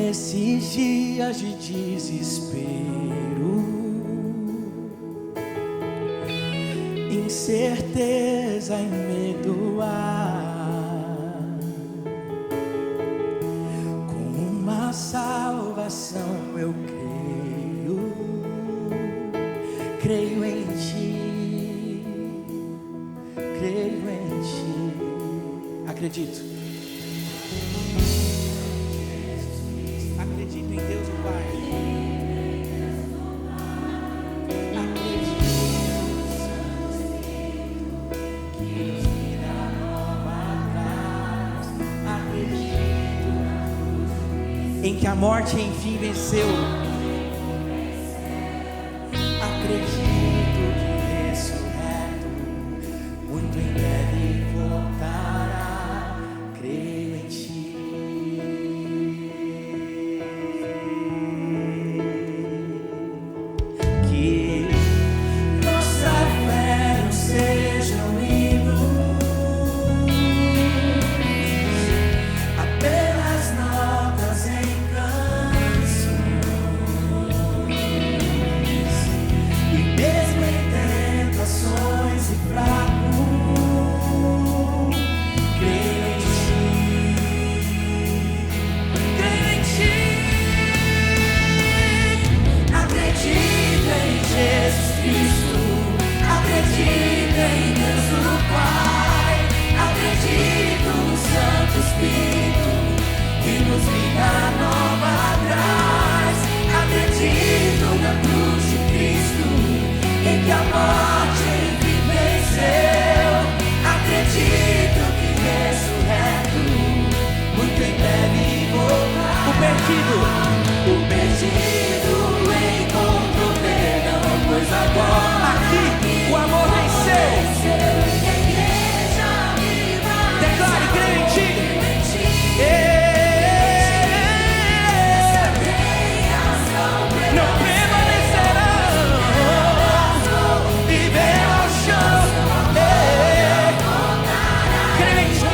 Nesses dias de desespero, incerteza e medo há, com uma salvação eu creio em ti, creio em ti, acredito. Acredito em Deus o Pai. Em que a morte enfim venceu. Acredito que ressurreto, muito em breve voltará. Creio em ti. Que nossa fé não seja um hino, apenas notas em o perdido encontrou perdão, pois agora aqui o amor venceu. Declare, creio em ti. Não permanecerão e verão ao chão. Creio em ti.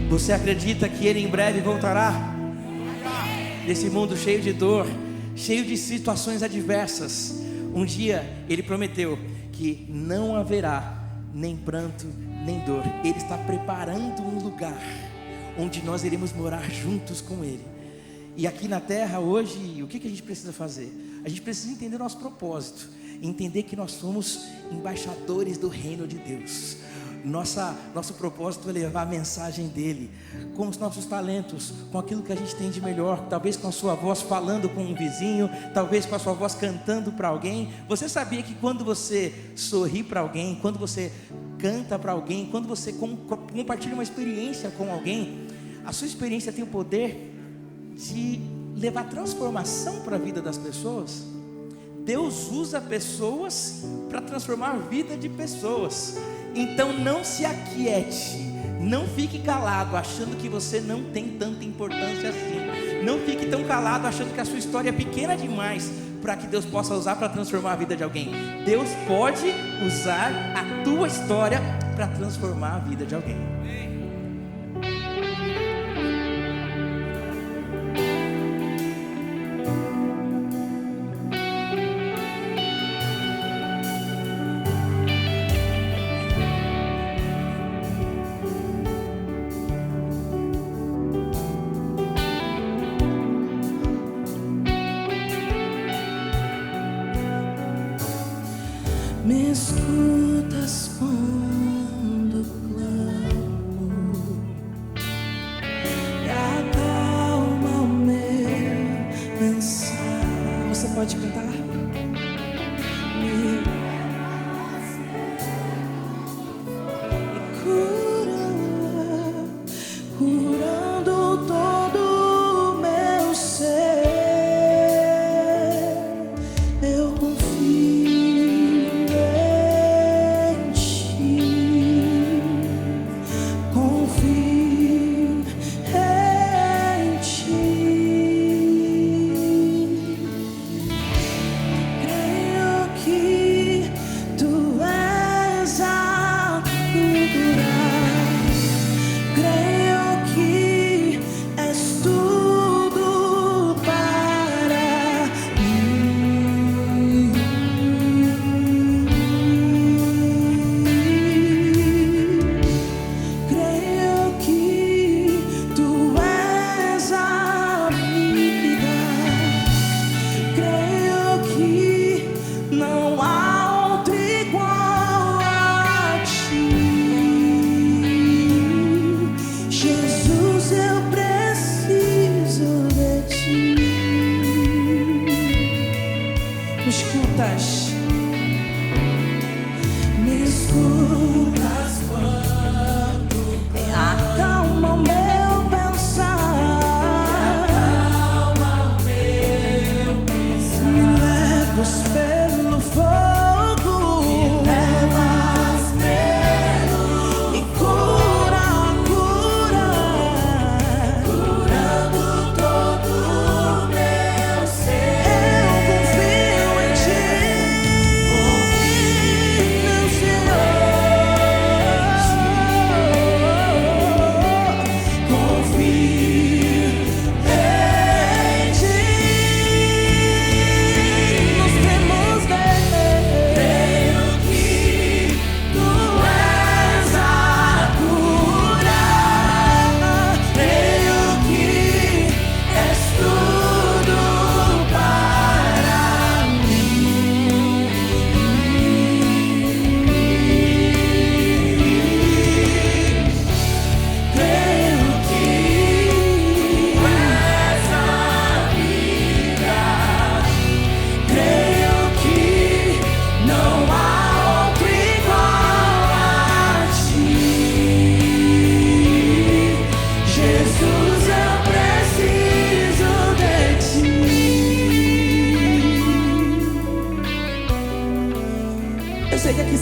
Você acredita que Ele em breve voltará? Nesse mundo cheio de dor, cheio de situações adversas, um dia Ele prometeu que não haverá nem pranto, nem dor. Ele está preparando um lugar onde nós iremos morar juntos com Ele. E aqui na terra hoje, o que a gente precisa fazer? A gente precisa entender o nosso propósito, entender que nós somos embaixadores do reino de Deus. Nosso propósito é levar a mensagem dele, com os nossos talentos, com aquilo que a gente tem de melhor, talvez com a sua voz falando com um vizinho, talvez com a sua voz cantando para alguém. Você sabia que quando você sorri para alguém, quando você canta para alguém, quando você compartilha uma experiência com alguém, a sua experiência tem o poder de levar transformação para a vida das pessoas? Deus usa pessoas para transformar a vida de pessoas. Então não se aquiete, não fique calado achando que você não tem tanta importância assim. Não fique tão calado achando que a sua história é pequena demais para que Deus possa usar para transformar a vida de alguém. Deus pode usar a tua história para transformar a vida de alguém.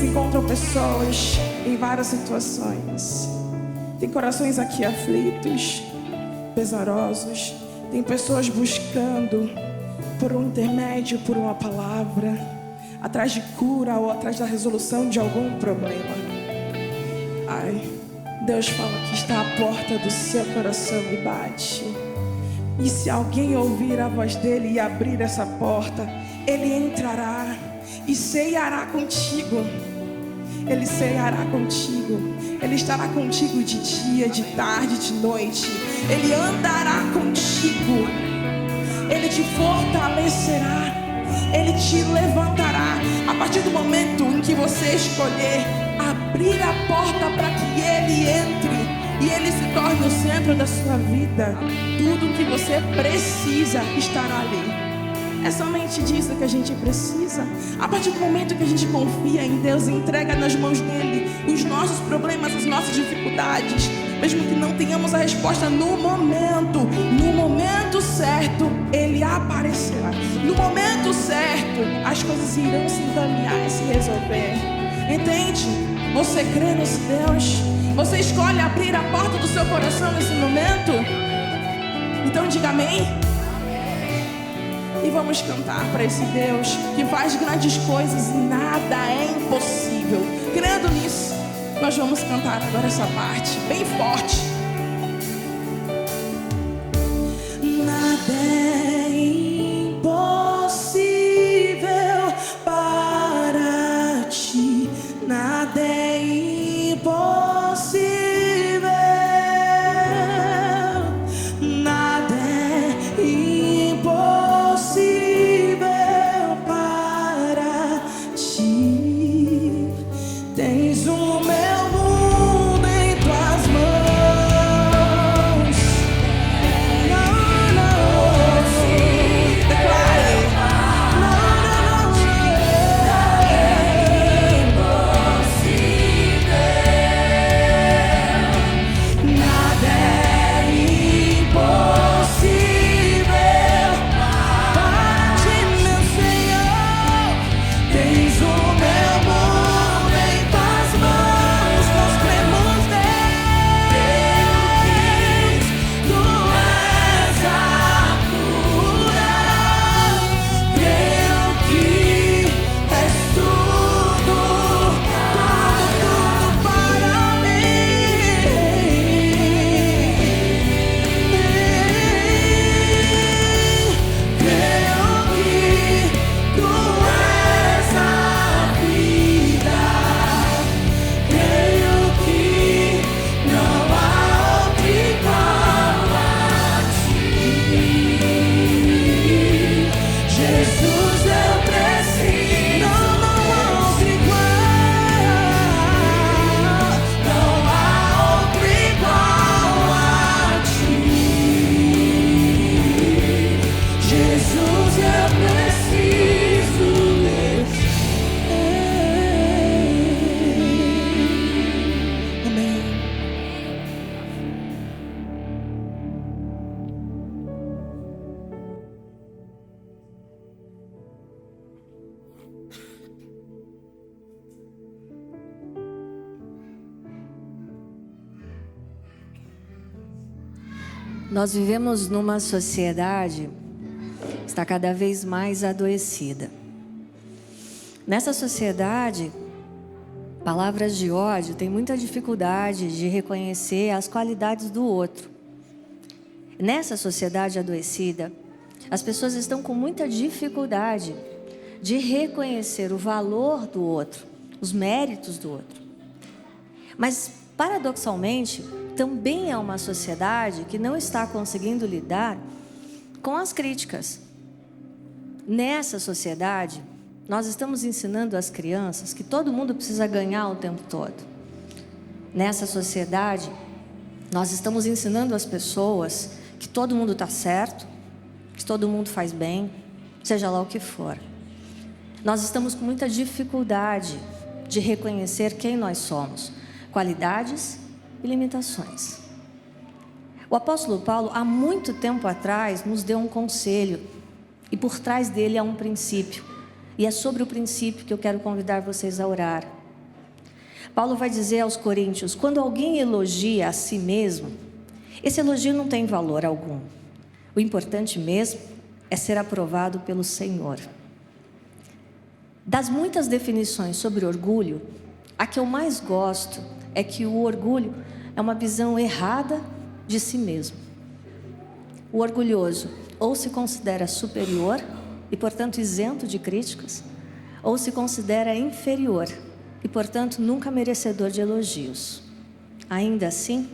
se encontram pessoas em várias situações. Tem corações aqui aflitos, pesarosos. Tem pessoas buscando por um intermédio, por uma palavra, atrás de cura ou atrás da resolução de algum problema. Ai, Deus fala que está à porta do seu coração e bate. E se alguém ouvir a voz dele e abrir essa porta, ele entrará e ceiará contigo. Ele ceiará contigo. Ele estará contigo de dia, de tarde, de noite. Ele andará contigo. Ele te fortalecerá. Ele te levantará. A partir do momento em que você escolher abrir a porta para que ele entre e ele se torne o centro da sua vida, tudo que você precisa estará ali. É somente disso que a gente precisa. A partir do momento que a gente confia em Deus e entrega nas mãos dele os nossos problemas, as nossas dificuldades, mesmo que não tenhamos a resposta no momento certo, ele aparecerá. No momento certo, as coisas irão se encaminhar e se resolver. Entende? Você crê nesse Deus? Você escolhe abrir a porta do seu coração nesse momento? Então diga amém. E vamos cantar para esse Deus que faz grandes coisas e nada é impossível. Crendo nisso, nós vamos cantar agora essa parte bem forte. Nada é impossível para ti. Nada é impossível. Nada é impossível para ti. Tens o meu mundo em tuas mãos. Não, declare. Nada é impossível para ti, meu Senhor. Tens o meu mundo em tuas mãos. Nós cremos, Deus, tu és a cura. Creio que és tudo para mim. Creio que tu és a vida. Creio que não há outro igual a ti. Jesus, eu preciso. Não há outro igual. Não há outro igual a ti. Jesus, eu preciso desse. Amém. Nós vivemos numa sociedade que está cada vez mais adoecida. Nessa sociedade, palavras de ódio têm muita dificuldade de reconhecer as qualidades do outro. Nessa sociedade adoecida, as pessoas estão com muita dificuldade de reconhecer o valor do outro, os méritos do outro. Mas, paradoxalmente, também é uma sociedade que não está conseguindo lidar com as críticas. Nessa sociedade, nós estamos ensinando às crianças que todo mundo precisa ganhar o tempo todo. Nessa sociedade, nós estamos ensinando às pessoas que todo mundo está certo, que todo mundo faz bem, seja lá o que for. Nós estamos com muita dificuldade de reconhecer quem nós somos, qualidades e limitações. O apóstolo Paulo, há muito tempo atrás, nos deu um conselho, e por trás dele há um princípio, e é sobre o princípio que eu quero convidar vocês a orar. Paulo vai dizer aos coríntios: quando alguém elogia a si mesmo, esse elogio não tem valor algum. O importante mesmo é ser aprovado pelo Senhor. Das muitas definições sobre orgulho, a que eu mais gosto é que o orgulho é uma visão errada de si mesmo. O orgulhoso ou se considera superior e, portanto, isento de críticas, ou se considera inferior e, portanto, nunca merecedor de elogios. Ainda assim,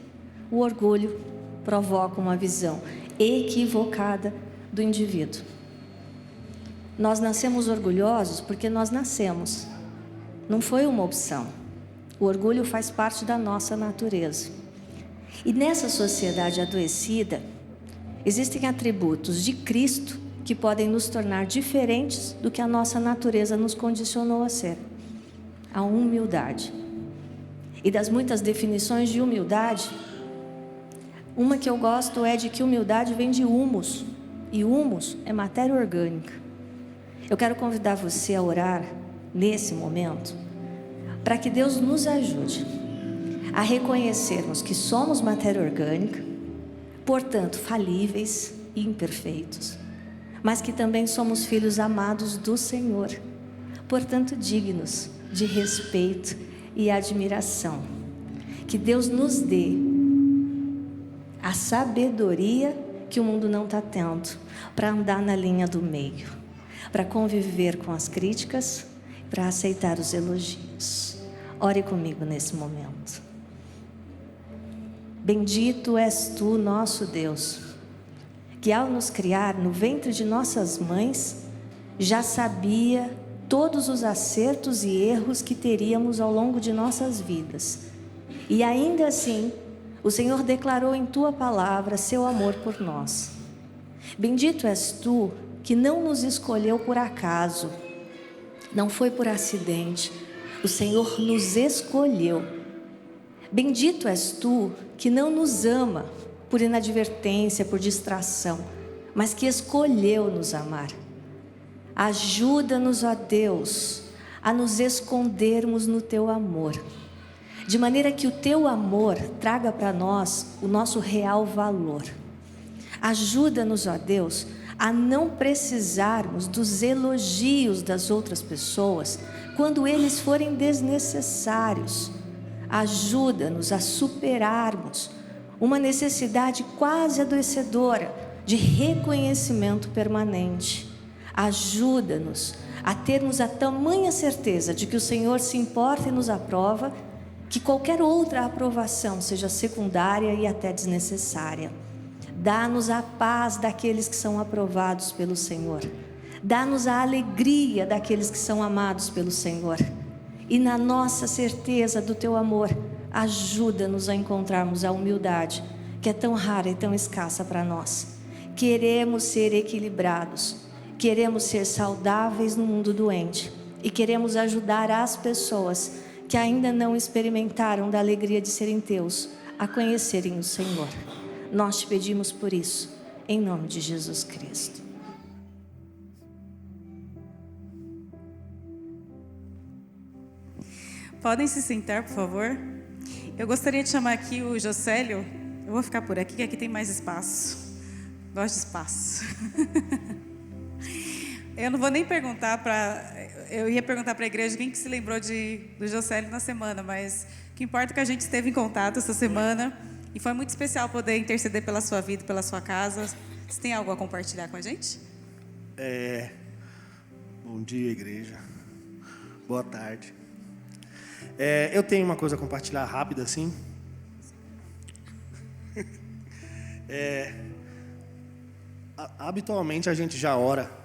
o orgulho provoca uma visão equivocada do indivíduo. Nós nascemos orgulhosos porque nós nascemos. Não foi uma opção. O orgulho faz parte da nossa natureza. E nessa sociedade adoecida, existem atributos de Cristo que podem nos tornar diferentes do que a nossa natureza nos condicionou a ser. A humildade. E das muitas definições de humildade, uma que eu gosto é de que humildade vem de humus. E humus é matéria orgânica. Eu quero convidar você a orar nesse momento para que Deus nos ajude a reconhecermos que somos matéria orgânica, portanto falíveis e imperfeitos, mas que também somos filhos amados do Senhor, portanto dignos de respeito e admiração. Que Deus nos dê a sabedoria que o mundo não está tendo para andar na linha do meio, para conviver com as críticas, para aceitar os elogios. Ore comigo nesse momento. Bendito és tu, nosso Deus, que ao nos criar no ventre de nossas mães, já sabia todos os acertos e erros que teríamos ao longo de nossas vidas. E ainda assim, o Senhor declarou em tua palavra seu amor por nós. Bendito és tu, que não nos escolheu por acaso, não foi por acidente, o Senhor nos escolheu. Bendito és tu, que não nos ama por inadvertência, por distração, mas que escolheu nos amar. Ajuda-nos, ó Deus, a nos escondermos no teu amor, de maneira que o teu amor traga para nós o nosso real valor. Ajuda-nos, ó Deus, a não precisarmos dos elogios das outras pessoas quando eles forem desnecessários. Ajuda-nos a superarmos uma necessidade quase adoecedora de reconhecimento permanente. Ajuda-nos a termos a tamanha certeza de que o Senhor se importa e nos aprova, que qualquer outra aprovação seja secundária e até desnecessária. Dá-nos a paz daqueles que são aprovados pelo Senhor. Dá-nos a alegria daqueles que são amados pelo Senhor. E na nossa certeza do teu amor, ajuda-nos a encontrarmos a humildade, que é tão rara e tão escassa para nós. Queremos ser equilibrados, queremos ser saudáveis no mundo doente e queremos ajudar as pessoas que ainda não experimentaram da alegria de serem teus, a conhecerem o Senhor. Nós te pedimos por isso, em nome de Jesus Cristo. Podem se sentar, por favor? Eu gostaria de chamar aqui o Jocélio. Eu vou ficar por aqui, que aqui tem mais espaço. Gosto de espaço. Eu não vou nem perguntar para... Eu ia perguntar para a igreja quem que se lembrou do Jocélio na semana, mas o que importa é que a gente esteve em contato essa semana e foi muito especial poder interceder pela sua vida, pela sua casa. Você tem algo a compartilhar com a gente? Bom dia, igreja. Boa tarde. Eu tenho uma coisa a compartilhar rápida, assim. Habitualmente a gente já ora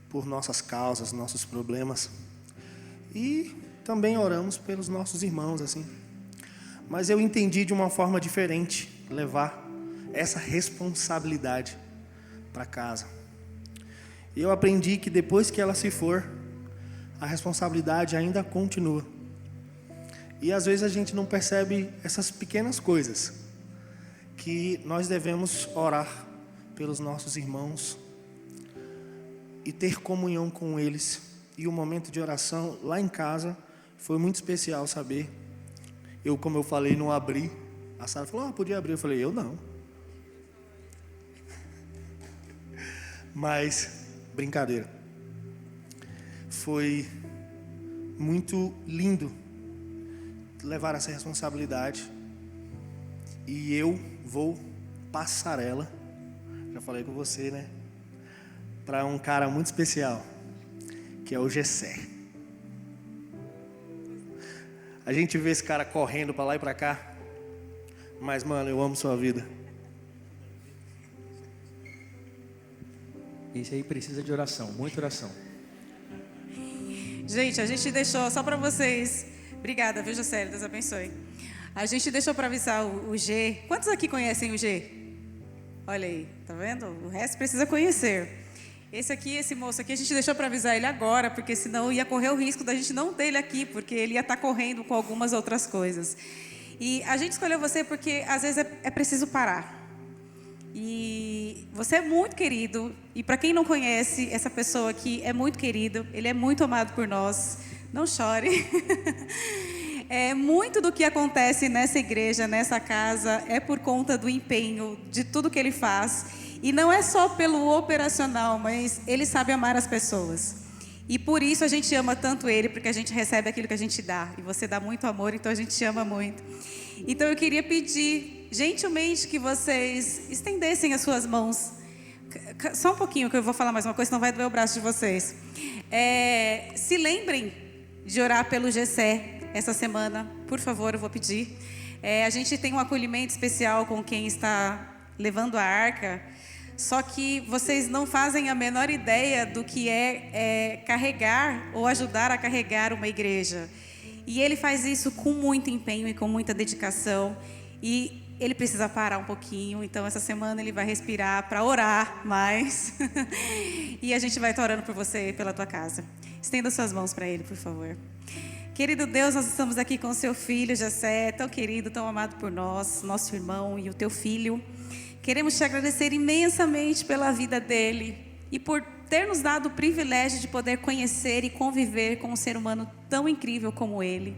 por nossas causas, nossos problemas. E também oramos pelos nossos irmãos, assim. Mas eu entendi de uma forma diferente levar essa responsabilidade para casa. E eu aprendi que depois que ela se for, a responsabilidade ainda continua. E às vezes a gente não percebe essas pequenas coisas, que nós devemos orar pelos nossos irmãos e ter comunhão com eles. E o momento de oração lá em casa foi muito especial saber. Como eu falei, não abri. A Sara falou, podia abrir. Eu falei, eu não. Mas, brincadeira. Foi muito lindo levar essa responsabilidade. E eu vou passar ela, já falei com você, né? Para um cara muito especial, que é o Gessé. A gente vê esse cara correndo para lá e para cá, mas, mano, eu amo sua vida. Esse aí precisa de oração, muita oração. Gente, a gente deixou, só para vocês, obrigada, viu, Jocélio, Deus abençoe. A gente deixou para avisar o G. Quantos aqui conhecem o G? Olha aí, tá vendo? O resto precisa conhecer. Esse moço aqui, a gente deixou para avisar ele agora, porque senão ia correr o risco da gente não ter ele aqui, porque ele ia estar correndo com algumas outras coisas. E a gente escolheu você porque às vezes é preciso parar. E você é muito querido, e para quem não conhece, essa pessoa aqui é muito querido, ele é muito amado por nós. Não chore. Muito do que acontece nessa igreja, nessa casa, é por conta do empenho, de tudo que ele faz. E não é só pelo operacional, mas ele sabe amar as pessoas. E por isso a gente ama tanto ele, porque a gente recebe aquilo que a gente dá. E você dá muito amor, então a gente te ama muito. Então eu queria pedir, gentilmente, que vocês estendessem as suas mãos. Só um pouquinho, que eu vou falar mais uma coisa, senão vai doer o braço de vocês. Se lembrem de orar pelo Gessé essa semana, por favor, eu vou pedir. A gente tem um acolhimento especial com quem está levando a arca, só que vocês não fazem a menor ideia do que é carregar ou ajudar a carregar uma igreja. E ele faz isso com muito empenho e com muita dedicação. E ele precisa parar um pouquinho, então essa semana ele vai respirar para orar mais. E a gente vai estar orando por você e pela tua casa. Estenda suas mãos para ele, por favor. Querido Deus, nós estamos aqui com o seu filho, Gessé, tão querido, tão amado por nós, nosso irmão e o teu filho. Queremos te agradecer imensamente pela vida dele e por ter nos dado o privilégio de poder conhecer e conviver com um ser humano tão incrível como ele.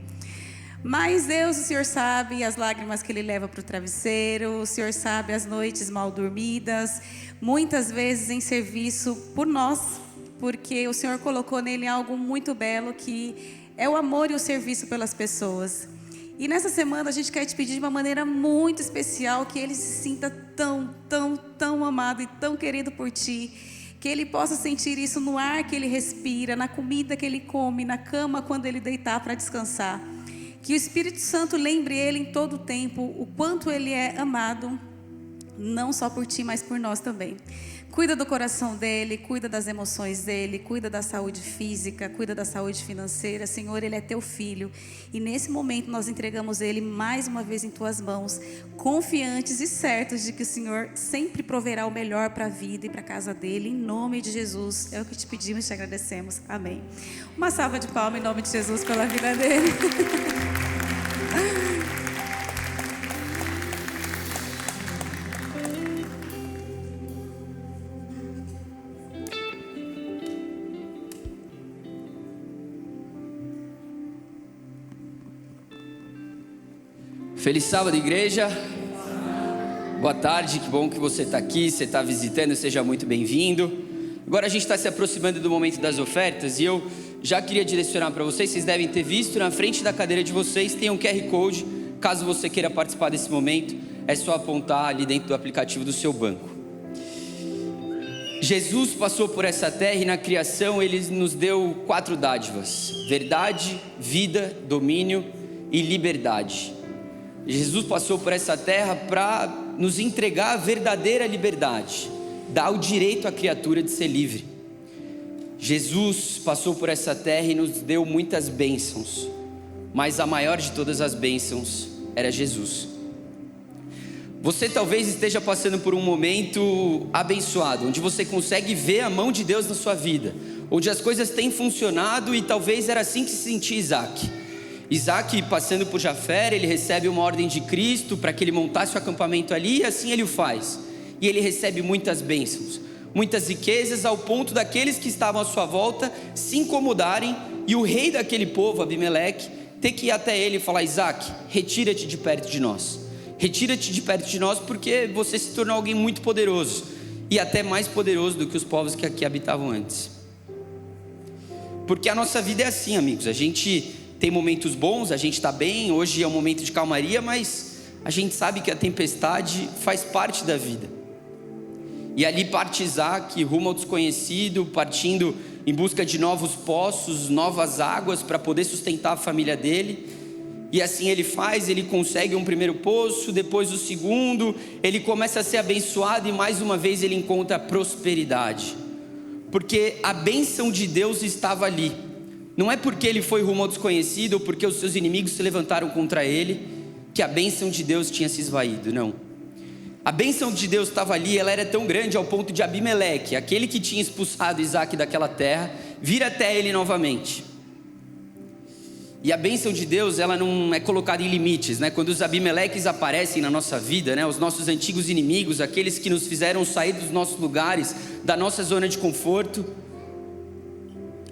Mas Deus, o Senhor sabe as lágrimas que ele leva para o travesseiro, o Senhor sabe as noites mal dormidas, muitas vezes em serviço por nós, porque o Senhor colocou nele algo muito belo que é o amor e o serviço pelas pessoas. E nessa semana a gente quer te pedir de uma maneira muito especial que ele se sinta tão, tão, tão amado e tão querido por ti, que ele possa sentir isso no ar que ele respira, na comida que ele come, na cama quando ele deitar para descansar. Que o Espírito Santo lembre ele em todo o tempo o quanto ele é amado, não só por ti, mas por nós também. Cuida do coração dele, cuida das emoções dele, cuida da saúde física, cuida da saúde financeira. Senhor, ele é teu filho. E nesse momento nós entregamos ele mais uma vez em tuas mãos, confiantes e certos de que o Senhor sempre proverá o melhor para a vida e para a casa dele. Em nome de Jesus, é o que te pedimos e te agradecemos. Amém. Uma salva de palmas em nome de Jesus pela vida dele. Feliz sábado, igreja. Boa tarde, que bom que você está aqui, você está visitando, seja muito bem-vindo. Agora a gente está se aproximando do momento das ofertas e eu já queria direcionar para vocês, vocês devem ter visto na frente da cadeira de vocês, tem um QR Code, caso você queira participar desse momento, é só apontar ali dentro do aplicativo do seu banco. Jesus passou por essa terra e na criação Ele nos deu 4 dádivas: verdade, vida, domínio e liberdade. Jesus passou por essa terra para nos entregar a verdadeira liberdade, dar o direito à criatura de ser livre. Jesus passou por essa terra e nos deu muitas bênçãos, mas a maior de todas as bênçãos era Jesus. Você talvez esteja passando por um momento abençoado, onde você consegue ver a mão de Deus na sua vida, onde as coisas têm funcionado e talvez era assim que se sentia Isaac, passando por Jafé, ele recebe uma ordem de Cristo para que ele montasse o acampamento ali, e assim ele o faz. E ele recebe muitas bênçãos, muitas riquezas, ao ponto daqueles que estavam à sua volta se incomodarem e o rei daquele povo, Abimeleque, ter que ir até ele e falar: Isaac, retira-te de perto de nós. Retira-te de perto de nós, porque você se tornou alguém muito poderoso, e até mais poderoso do que os povos que aqui habitavam antes. Porque a nossa vida é assim, amigos, a gente tem momentos bons, a gente está bem, hoje é um momento de calmaria, mas a gente sabe que a tempestade faz parte da vida. E ali parte Isaac, rumo ao desconhecido, partindo em busca de novos poços, novas águas para poder sustentar a família dele. E assim ele faz, ele consegue um primeiro poço, depois o segundo, ele começa a ser abençoado e mais uma vez ele encontra a prosperidade. Porque a bênção de Deus estava ali. Não é porque ele foi rumo ao desconhecido ou porque os seus inimigos se levantaram contra ele que a bênção de Deus tinha se esvaído, não. A bênção de Deus estava ali, ela era tão grande ao ponto de Abimeleque, aquele que tinha expulsado Isaac daquela terra, vir até ele novamente. E a bênção de Deus, ela não é colocada em limites, né? Quando os Abimeleques aparecem na nossa vida, né? Os nossos antigos inimigos, aqueles que nos fizeram sair dos nossos lugares, da nossa zona de conforto,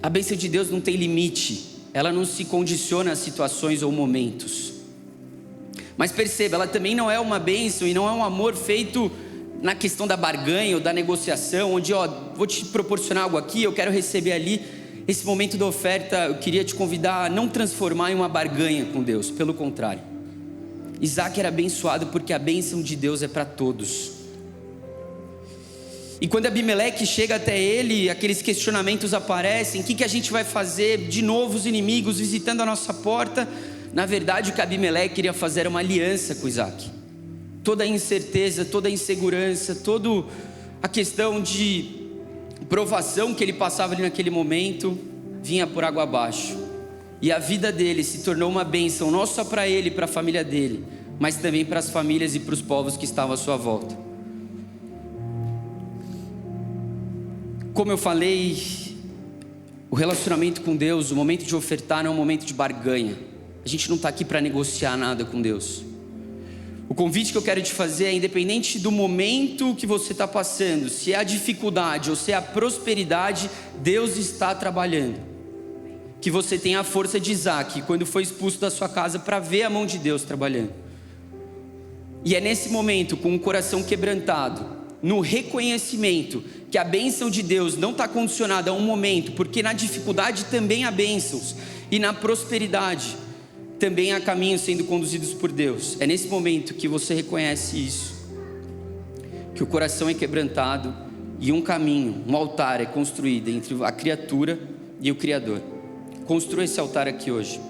a bênção de Deus não tem limite, ela não se condiciona a situações ou momentos. Mas perceba, ela também não é uma bênção e não é um amor feito na questão da barganha ou da negociação, onde, vou te proporcionar algo aqui, eu quero receber ali. Esse momento da oferta, eu queria te convidar a não transformar em uma barganha com Deus, pelo contrário. Isaac era abençoado porque a bênção de Deus é para todos. E quando Abimeleque chega até ele, aqueles questionamentos aparecem: o que a gente vai fazer? De novo os inimigos visitando a nossa porta. Na verdade, o que Abimeleque queria fazer era uma aliança com Isaac. Toda a incerteza, toda a insegurança, toda a questão de provação que ele passava ali naquele momento, vinha por água abaixo. E a vida dele se tornou uma bênção, não só para ele e para a família dele, mas também para as famílias e para os povos que estavam à sua volta. Como eu falei, o relacionamento com Deus, o momento de ofertar não é um momento de barganha. A gente não está aqui para negociar nada com Deus. O convite que eu quero te fazer é: independente do momento que você está passando, se é a dificuldade ou se é a prosperidade, Deus está trabalhando. Que você tenha a força de Isaac, quando foi expulso da sua casa, para ver a mão de Deus trabalhando. E é nesse momento, com o coração quebrantado, no reconhecimento que a bênção de Deus não está condicionada a um momento, porque na dificuldade também há bênçãos, e na prosperidade também há caminhos sendo conduzidos por Deus. É nesse momento que você reconhece isso, que o coração é quebrantado e um caminho, um altar é construído entre a criatura e o Criador. Construa esse altar aqui hoje.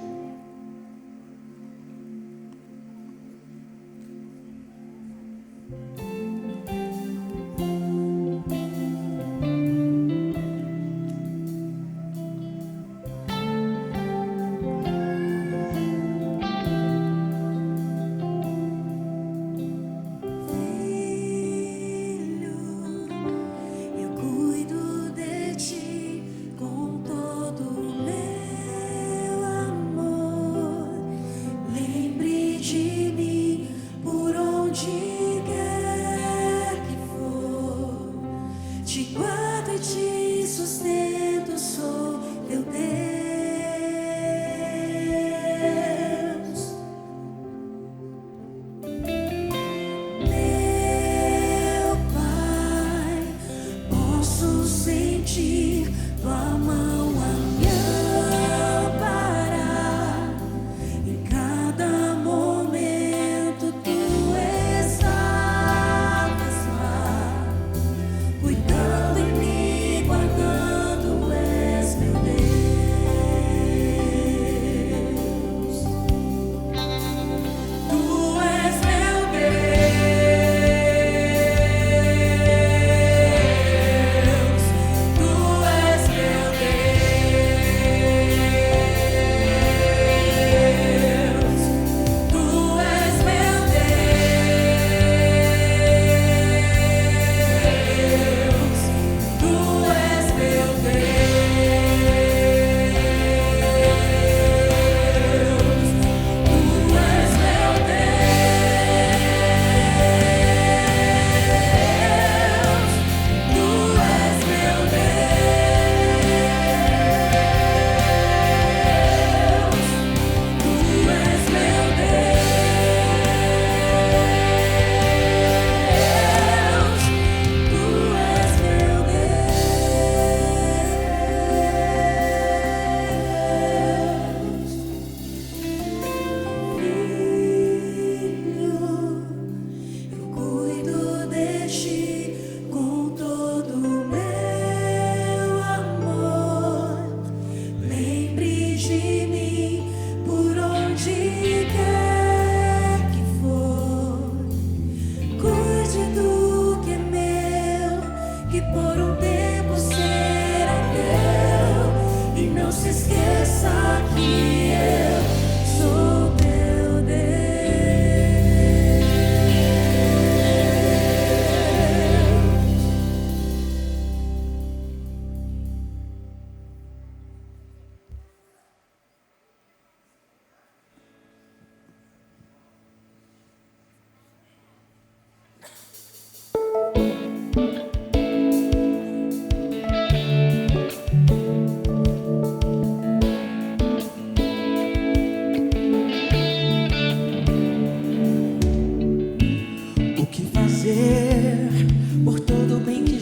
Cuidando em mim.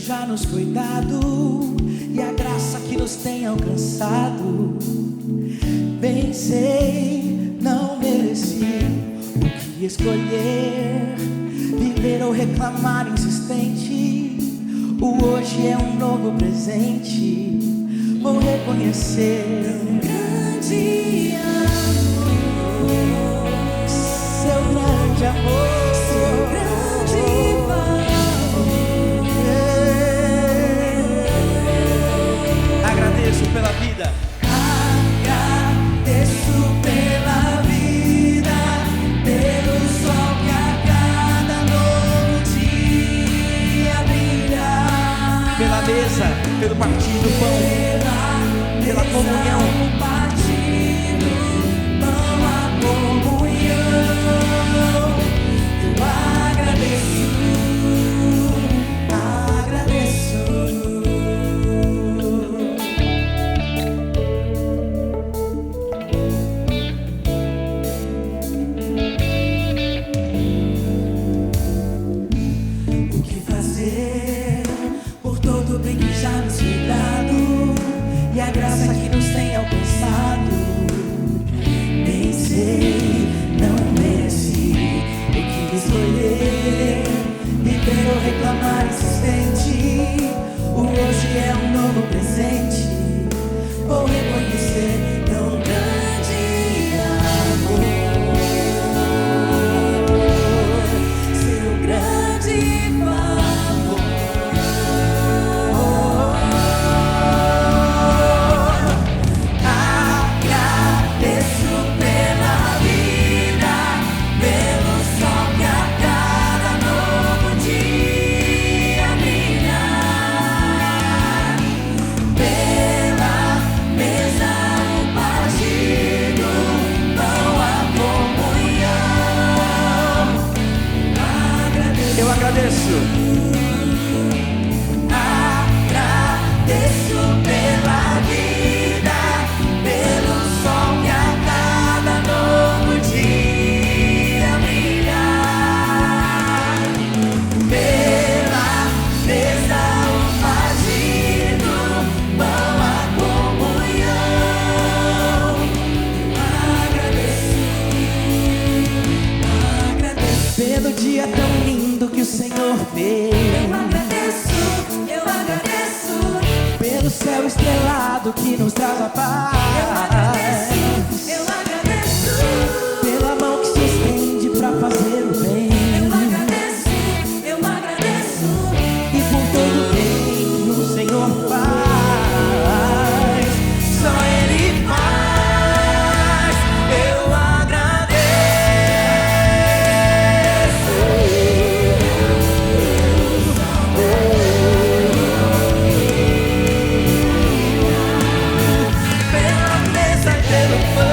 já nos foi dado e a graça que nos tem alcançado. Bem sei, não mereci o que escolher, viver ou reclamar insistente. O hoje é um novo presente, vou reconhecer grande amor, seu grande amor, seu grande valor. Agradeço pela vida. Agradeço pela vida, pelo sol que a cada novo dia brilha, pela mesa, pelo partir do pão, pela comunhão, partido, pão, a comunhão. Eu agradeço, agradeço. O que fazer por todo o bem que já nos foi dado e a graça que nos tem alcançado? Bem sei, não mereci o que escolher, viver ou reclamar insistente. O hoje é um novo presente, vou reconhecer tão grande amor, seu grande favor. Agradeço pela vida, pelo sol que a cada novo dia brilha, pela mesa, o partido, pão, a comunhão. Eu agradeço. Agradeço pela vida, pelo sol que a cada novo dia brilha, pela mesa, o partido, pão, a comunhão. Agradeço pelo dia tão lindo que o Senhor fez. Eu agradeço pelo céu estrelado que nos traz a paz. Eu agradeço pela mão que se estende pra fazer o bem. Eu agradeço e por todo o bem que o Senhor faz. Só Ele faz. Eu agradeço pela mesa e pelo pão,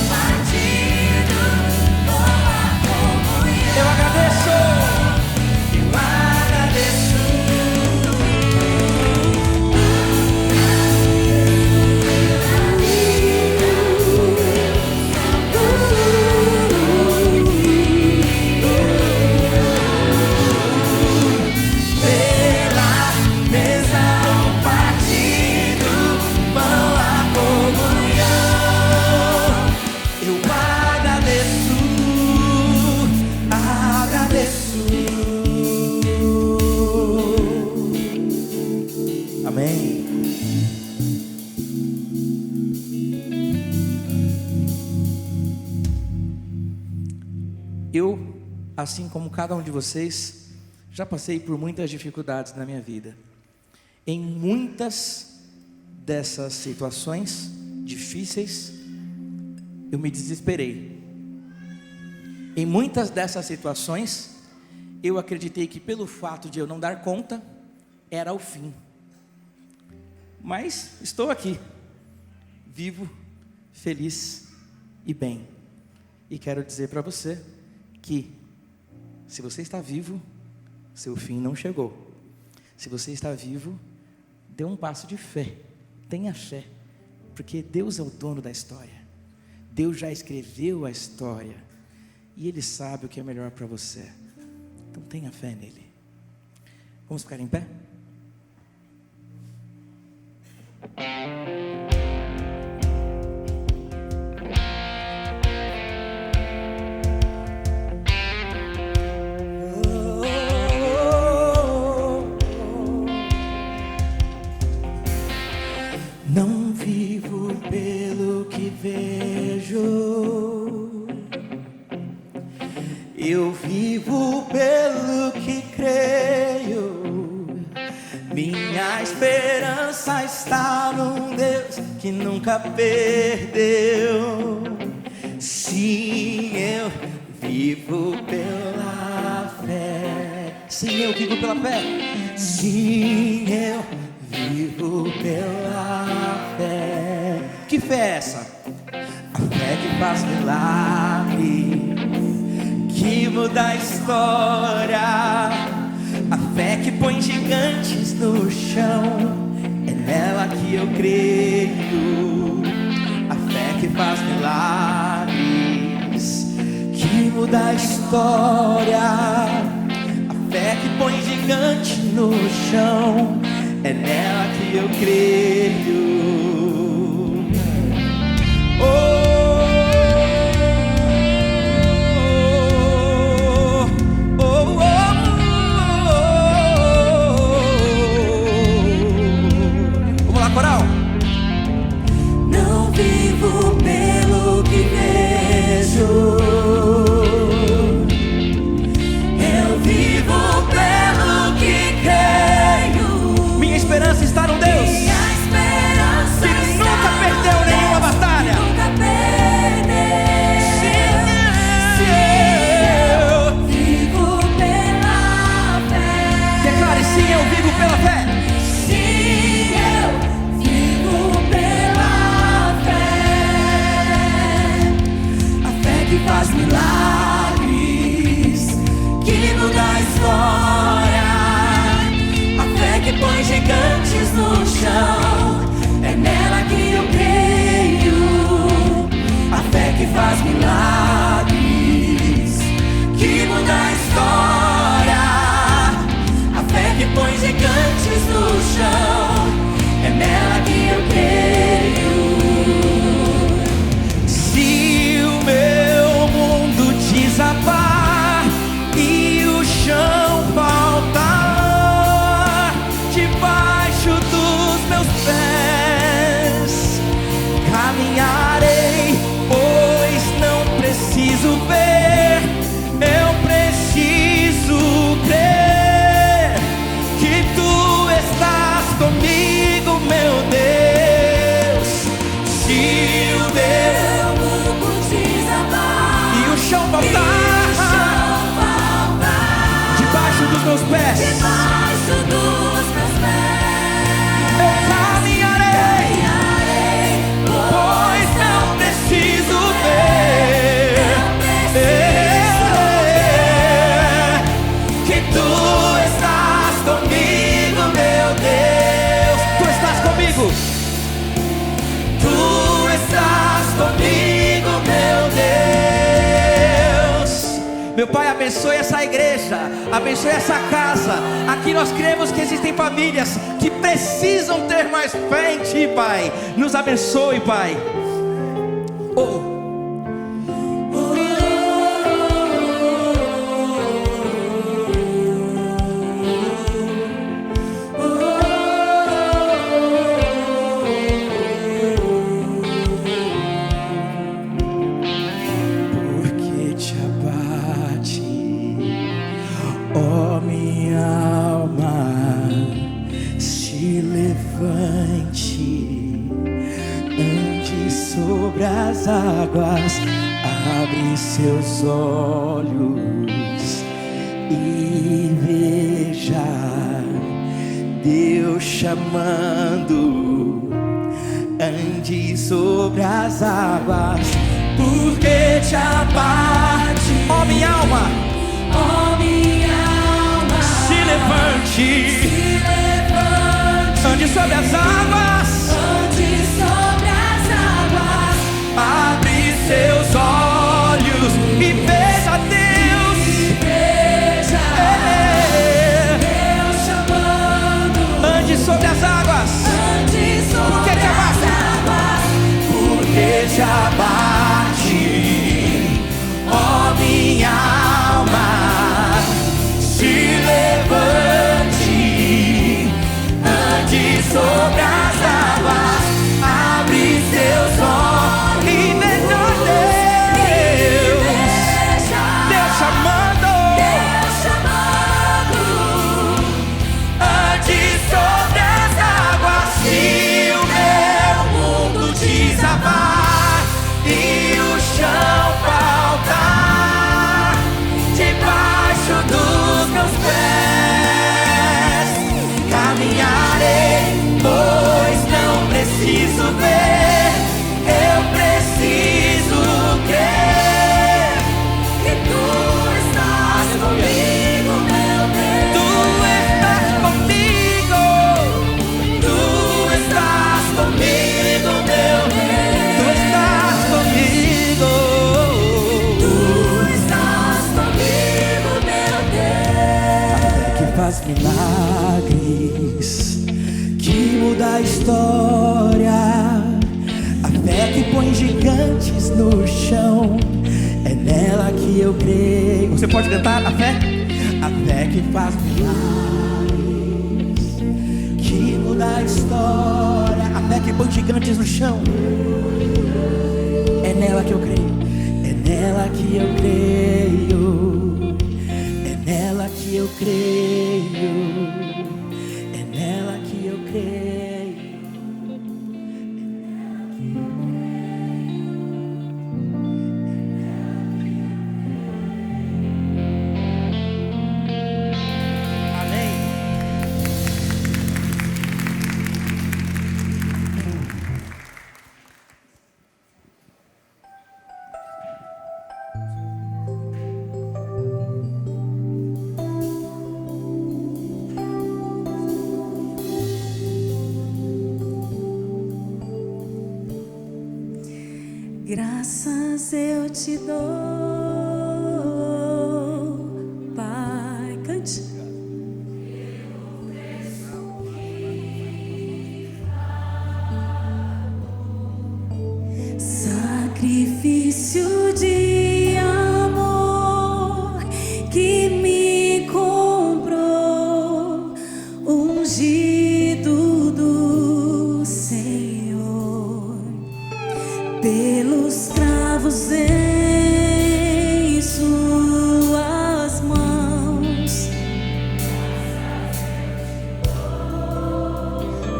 partido, pão, a comunhão. Eu agradeço, eu agradeço. Pela mesa, o partido, pão, a comunhão. Eu agradeço, agradeço. Amém. Eu, assim como cada um de vocês, já passei por muitas dificuldades na minha vida. Em muitas dessas situações difíceis, eu me desesperei. Em muitas dessas situações, eu acreditei que pelo fato de eu não dar conta, era o fim. Mas estou aqui, vivo, feliz e bem. E quero dizer para você que, se você está vivo, seu fim não chegou. Se você está vivo, dê um passo de fé, tenha fé, porque Deus é o dono da história. Deus já escreveu a história e Ele sabe o que é melhor para você. Então tenha fé nele. Vamos ficar em pé? Não vivo pelo que vejo, eu vivo pelo que creio. Minha esperança está num Deus que nunca perdeu. Sim, eu vivo pela fé. Sim, eu vivo pela fé. Sim, eu vivo pela fé. Que fé é essa? A fé que faz milagre, que muda a história. A fé que põe gigantes no chão, é nela que eu creio. A fé que faz milagres, que muda a história. A fé que põe gigante no chão, é nela que eu creio. Vamos lá, coral. Não vivo pelo que vejo, eu vivo pelo que creio. Minha esperança está no Deus que nunca perdeu nenhuma batalha. Sim, eu vivo pela fé. Sim, eu vivo pela fé. A fé que faz milagres, que muda a história. A fé que põe gigantes no chão, é nela que eu creio. A fé que faz milagres, que muda a história. A fé que põe gigantes no chão, é nela que eu creio. Se o meu mundo desabar e o chão faltar debaixo dos meus pés, caminharei, pois não preciso ver, eu preciso crer que tu estás comigo, meu Deus. Se o meu mundo desabar e o chão faltar debaixo dos meus pés, debaixo dos meus pés, eu caminharei, pois não preciso ver, que tu estás comigo, meu Deus. Tu estás comigo. Tu estás comigo, meu Deus. Meu Pai, abençoe essa igreja, abençoe essa casa. Aqui nós cremos que existem famílias que precisam ter mais fé em Ti, Pai. Nos abençoe, Pai. Oh. Porque te abate, ó minha alma, se levante, ande sobre as águas, abre seus olhos e veja Deus chamando. Ande sobre as águas, porque te abate, ó minha alma, se levante, ande sobre as águas, abre seus olhos e veja Deus, Deus chamando. preciso ver, eu preciso crer que tu estás comigo, meu Deus. Tu estás comigo, tu estás comigo, meu Deus. Tu estás comigo. Tu estás comigo, meu Deus. Que faz milagres, que muda a história, a fé que põe gigantes no chão, é nela que eu creio. Você pode cantar a fé? A fé que faz milagres, que muda a história, a fé que põe gigantes no chão, é nela que eu creio, é nela que eu creio, é nela que eu creio, é nela que eu creio. Amém. Graças eu te dou, Pai. Cante. Sacrifício de amor que me comprou, ungido do Senhor, pelos cravos em suas mãos.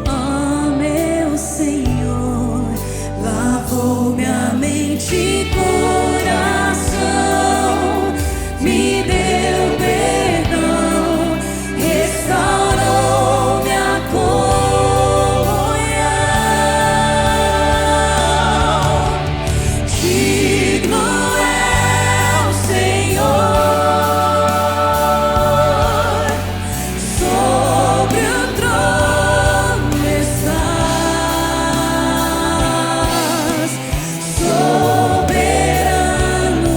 Ó meu Senhor, lavou minha mente e coração, me deu perdão, restaurou minha comunhão. Digno é o Senhor, sobre o trono estás, soberano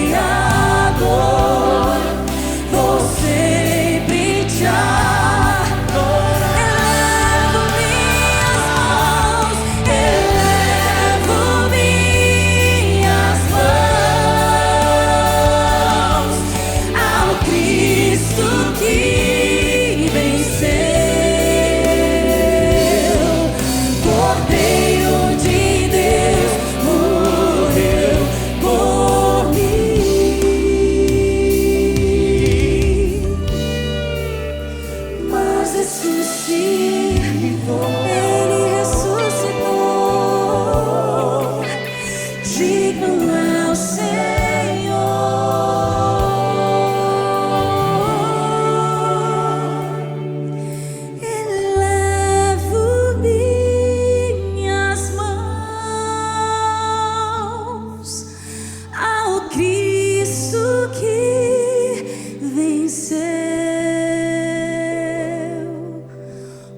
Criador, vou sempre te adorar. Elevo minhas mãos ao Cristo que venceu, Cordeiro de Deus, morreu por mim, mas ressuscitou, Ele ressuscitou. Digno é o Senhor. Elevo minhas mãos ao Cristo que venceu,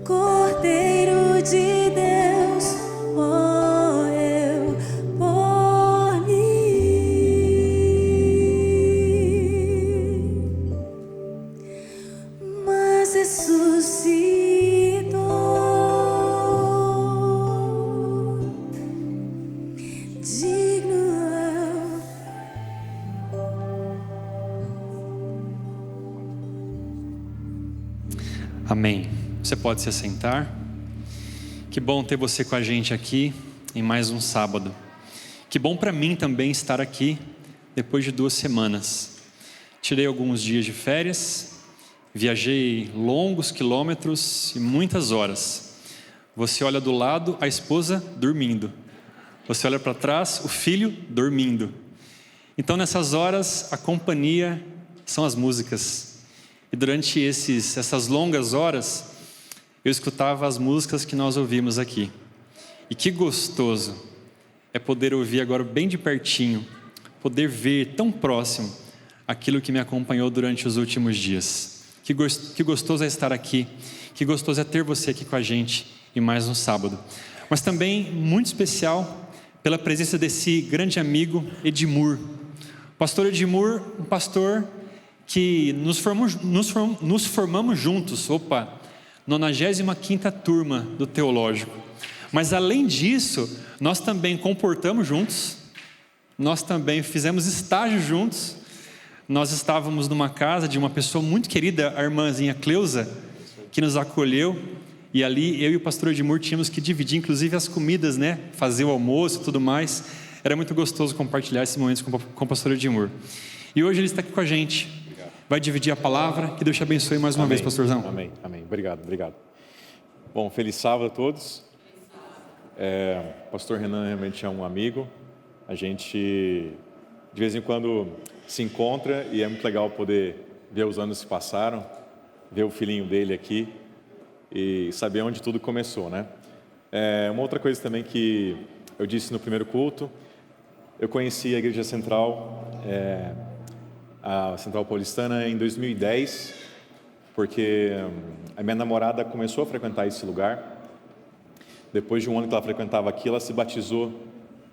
Cordeiro de Deus, morreu por mim, mas ressuscitou. Digno é Amém. Você pode se assentar. Que bom ter você com a gente aqui em mais um sábado. Que bom para mim também estar aqui depois de 2 semanas. Tirei alguns dias de férias, viajei longos quilômetros e muitas horas. Você olha do lado, a esposa dormindo. Você olha para trás, o filho dormindo. Então nessas horas a companhia são as músicas. E durante essas longas horas eu escutava as músicas que nós ouvimos aqui. E que gostoso é poder ouvir agora bem de pertinho, poder ver tão próximo aquilo que me acompanhou durante os últimos dias. Que gostoso é estar aqui, que gostoso é ter você aqui com a gente em mais um sábado. Mas também muito especial pela presença desse grande amigo Edmur. Pastor Edmur, um pastor que nos formamos juntos, 95ª turma do teológico. Mas além disso, nós também comportamos juntos, nós também fizemos estágio juntos, nós estávamos numa casa de uma pessoa muito querida, a irmãzinha Cleusa, que nos acolheu, e ali eu e o pastor Edmur tínhamos que dividir inclusive as comidas, né? Fazer o almoço e tudo mais. Era muito gostoso compartilhar esses momentos com o pastor Edmur. E hoje ele está aqui com a gente, vai dividir a palavra. Que Deus te abençoe mais uma vez, pastorzão. Amém. Obrigado. Bom, feliz sábado a todos. O pastor Renan realmente é um amigo. A gente de vez em quando se encontra e é muito legal poder ver os anos que passaram, ver o filhinho dele aqui e saber onde tudo começou, né? Uma outra coisa também que eu disse no primeiro culto, eu conheci a Igreja Central, a Central Paulistana, em 2010, porque a minha namorada começou a frequentar esse lugar. Depois de um ano que ela frequentava aqui, ela se batizou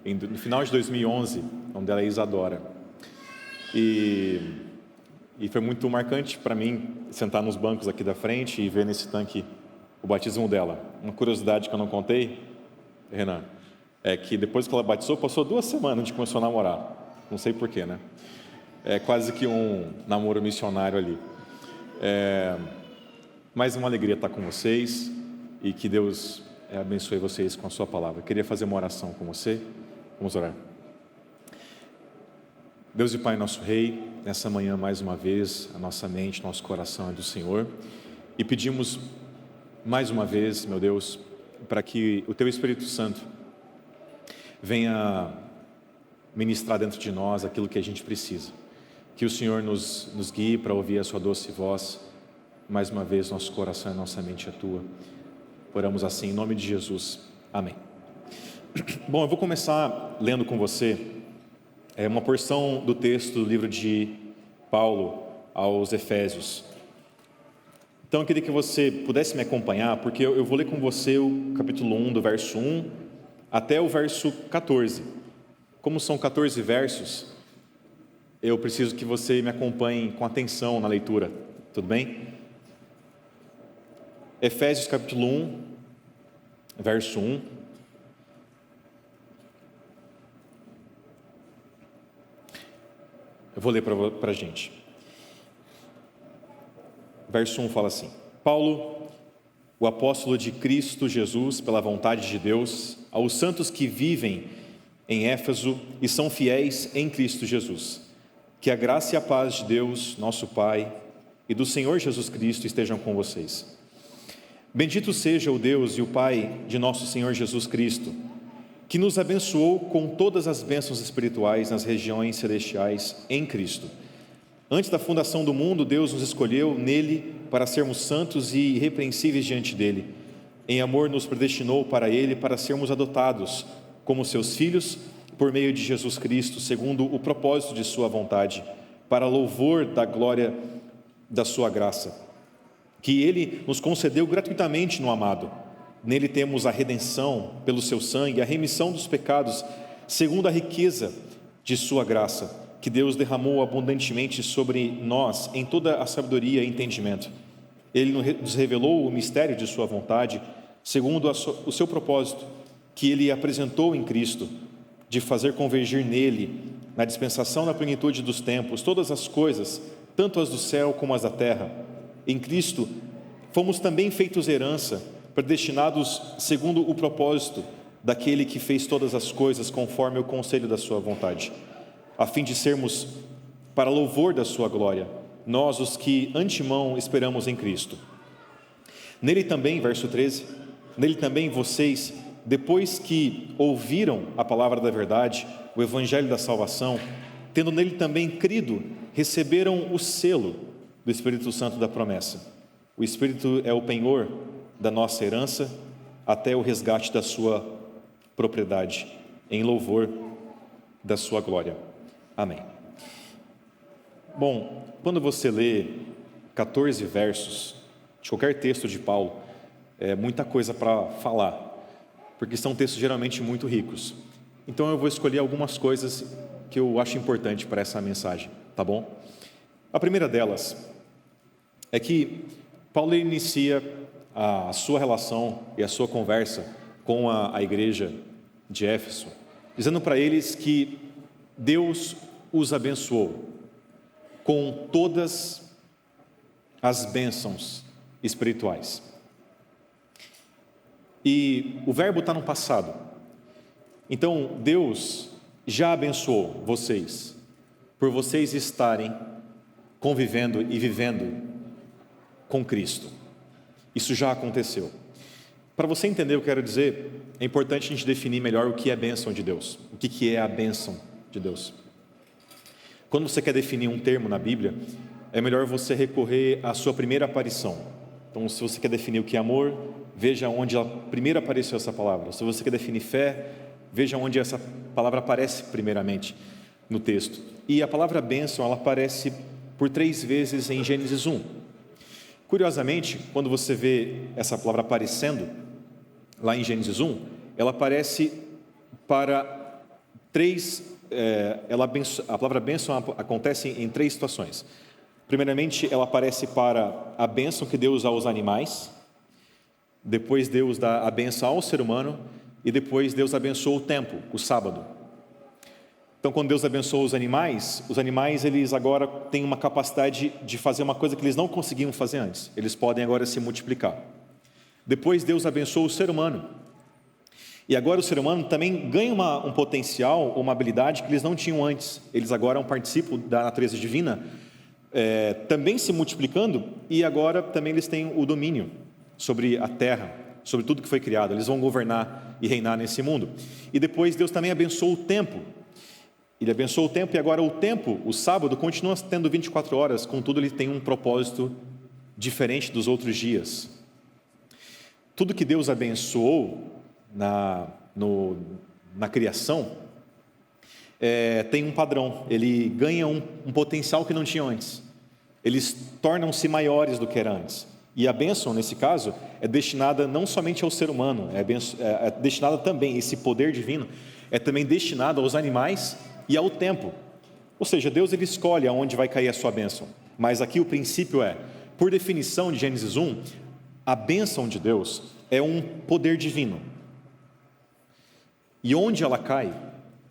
no final de 2011, o nome dela é Isadora. E foi muito marcante para mim sentar nos bancos aqui da frente e ver nesse tanque o batismo dela. Uma curiosidade que eu não contei, Renan, é que depois que ela batizou, passou 2 semanas, a gente começou a namorar. Não sei porquê, né? É quase que um namoro missionário ali. Mais uma alegria estar com vocês e que Deus abençoe vocês com a sua palavra. Eu queria fazer uma oração com você. Vamos orar. Deus e Pai, nosso Rei, nessa manhã mais uma vez, a nossa mente, nosso coração é do Senhor. E pedimos mais uma vez, meu Deus, para que o Teu Espírito Santo venha ministrar dentro de nós aquilo que a gente precisa. Que o Senhor nos guie para ouvir a Sua doce voz. Mais uma vez, nosso coração e nossa mente é Tua. Oramos assim, em nome de Jesus. Amém. Bom, eu vou começar lendo com você uma porção do texto do livro de Paulo aos Efésios. Então, eu queria que você pudesse me acompanhar, porque eu vou ler com você o capítulo 1, do verso 1 até o verso 14. Como são 14 versos, eu preciso que você me acompanhe com atenção na leitura, tudo bem? Efésios capítulo 1, verso 1. Eu vou ler para a gente. Verso 1 fala assim: Paulo, o apóstolo de Cristo Jesus, pela vontade de Deus, aos santos que vivem em Éfeso e são fiéis em Cristo Jesus. Que a graça e a paz de Deus, nosso Pai, e do Senhor Jesus Cristo estejam com vocês. Bendito seja o Deus e o Pai de nosso Senhor Jesus Cristo, que nos abençoou com todas as bênçãos espirituais nas regiões celestiais em Cristo. Antes da fundação do mundo, Deus nos escolheu nele para sermos santos e irrepreensíveis diante dele. Em amor nos predestinou para ele para sermos adotados como seus filhos por meio de Jesus Cristo, segundo o propósito de sua vontade, para louvor da glória da sua graça, que ele nos concedeu gratuitamente no amado. Nele temos a redenção pelo seu sangue, a remissão dos pecados, segundo a riqueza de sua graça, que Deus derramou abundantemente sobre nós em toda a sabedoria e entendimento. Ele nos revelou o mistério de sua vontade, segundo o seu propósito, que ele apresentou em Cristo, de fazer convergir nele, na dispensação da plenitude dos tempos, todas as coisas, tanto as do céu como as da terra. Em Cristo fomos também feitos herança, predestinados segundo o propósito daquele que fez todas as coisas conforme o conselho da sua vontade, a fim de sermos para louvor da sua glória, nós os que antemão esperamos em Cristo. Nele também, verso 13, nele também vocês, depois que ouviram a palavra da verdade, o evangelho da salvação, tendo nele também crido, receberam o selo do Espírito Santo da promessa. O Espírito é o penhor da nossa herança até o resgate da sua propriedade, em louvor da sua glória. Amém. Bom, quando você lê 14 versos de qualquer texto de Paulo, é muita coisa para falar, porque são textos geralmente muito ricos. Então eu vou escolher algumas coisas que eu acho importante para essa mensagem, tá bom? A primeira delas é que Paulo inicia a sua relação e a sua conversa com a igreja de Éfeso, dizendo para eles que Deus os abençoou com todas as bênçãos espirituais. E o verbo está no passado. Então, Deus já abençoou vocês, por vocês estarem convivendo e vivendo com Cristo. Isso já aconteceu. Para você entender o que eu quero dizer, é importante a gente definir melhor o que é a bênção de Deus. O que é a bênção de Deus? Quando você quer definir um termo na Bíblia, é melhor você recorrer à sua primeira aparição. Então, se você quer definir o que é amor, veja onde primeiro apareceu essa palavra. Se você quer definir fé, veja onde essa palavra aparece primeiramente no texto. E a palavra bênção, ela aparece por 3 vezes em Gênesis 1. Curiosamente, quando você vê essa palavra aparecendo lá em Gênesis 1, ela aparece para 3, a palavra bênção acontece em 3 situações. Primeiramente, ela aparece para a bênção que Deus dá aos animais, depois Deus dá a bênção ao ser humano, e depois Deus abençoa o tempo, o sábado. Então, quando Deus abençoa os animais eles agora têm uma capacidade de fazer uma coisa que eles não conseguiam fazer antes. Eles podem agora se multiplicar. Depois Deus abençoa o ser humano. E agora o ser humano também ganha um potencial, uma habilidade que eles não tinham antes. Eles agora é um participo da natureza divina, também se multiplicando, e agora também eles têm o domínio sobre a terra, sobre tudo que foi criado. Eles vão governar e reinar nesse mundo. E depois Deus também abençoa o tempo. Ele abençoa o tempo, e agora o tempo, o sábado, continua tendo 24 horas, contudo ele tem um propósito diferente dos outros dias. Tudo que Deus abençoou na criação tem um padrão. Ele ganha um potencial que não tinha antes. Eles tornam-se maiores do que era antes. E a bênção, nesse caso, é destinada não somente ao ser humano, é destinada também, esse poder divino, é também destinado aos animais e ao tempo. Ou seja, Deus ele escolhe aonde vai cair a sua bênção. Mas aqui o princípio por definição de Gênesis 1, a bênção de Deus é um poder divino. E onde ela cai,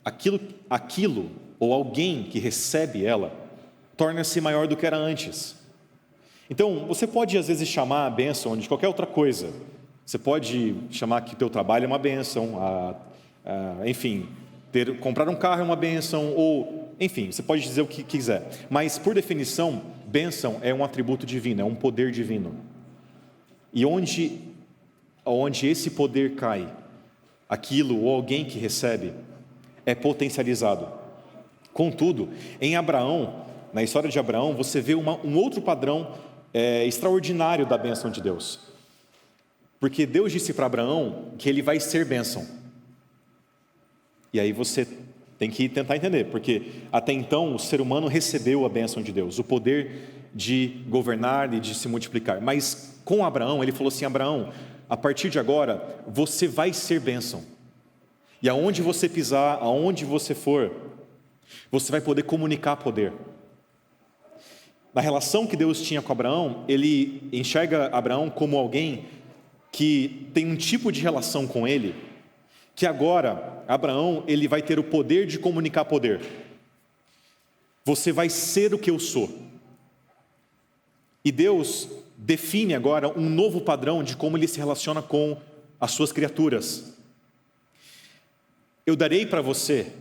aquilo ou alguém que recebe ela, torna-se maior do que era antes. Então, você pode às vezes chamar a bênção de qualquer outra coisa. Você pode chamar que o teu trabalho é uma bênção, enfim, comprar um carro é uma bênção, ou, enfim, você pode dizer o que quiser. Mas, por definição, bênção é um atributo divino, é um poder divino. E onde esse poder cai, aquilo ou alguém que recebe, é potencializado. Contudo, em Abraão, na história de Abraão, você vê um outro padrão extraordinário da bênção de Deus. Porque Deus disse para Abraão que ele vai ser bênção. E aí você tem que tentar entender, porque até então o ser humano recebeu a bênção de Deus, o poder de governar e de se multiplicar. Mas com Abraão, ele falou assim: Abraão, a partir de agora, você vai ser bênção. E aonde você pisar, aonde você for, você vai poder comunicar poder. Na relação que Deus tinha com Abraão, ele enxerga Abraão como alguém que tem um tipo de relação com ele, que agora, Abraão, ele vai ter o poder de comunicar poder. Você vai ser o que eu sou. E Deus define agora um novo padrão de como ele se relaciona com as suas criaturas. Eu darei para você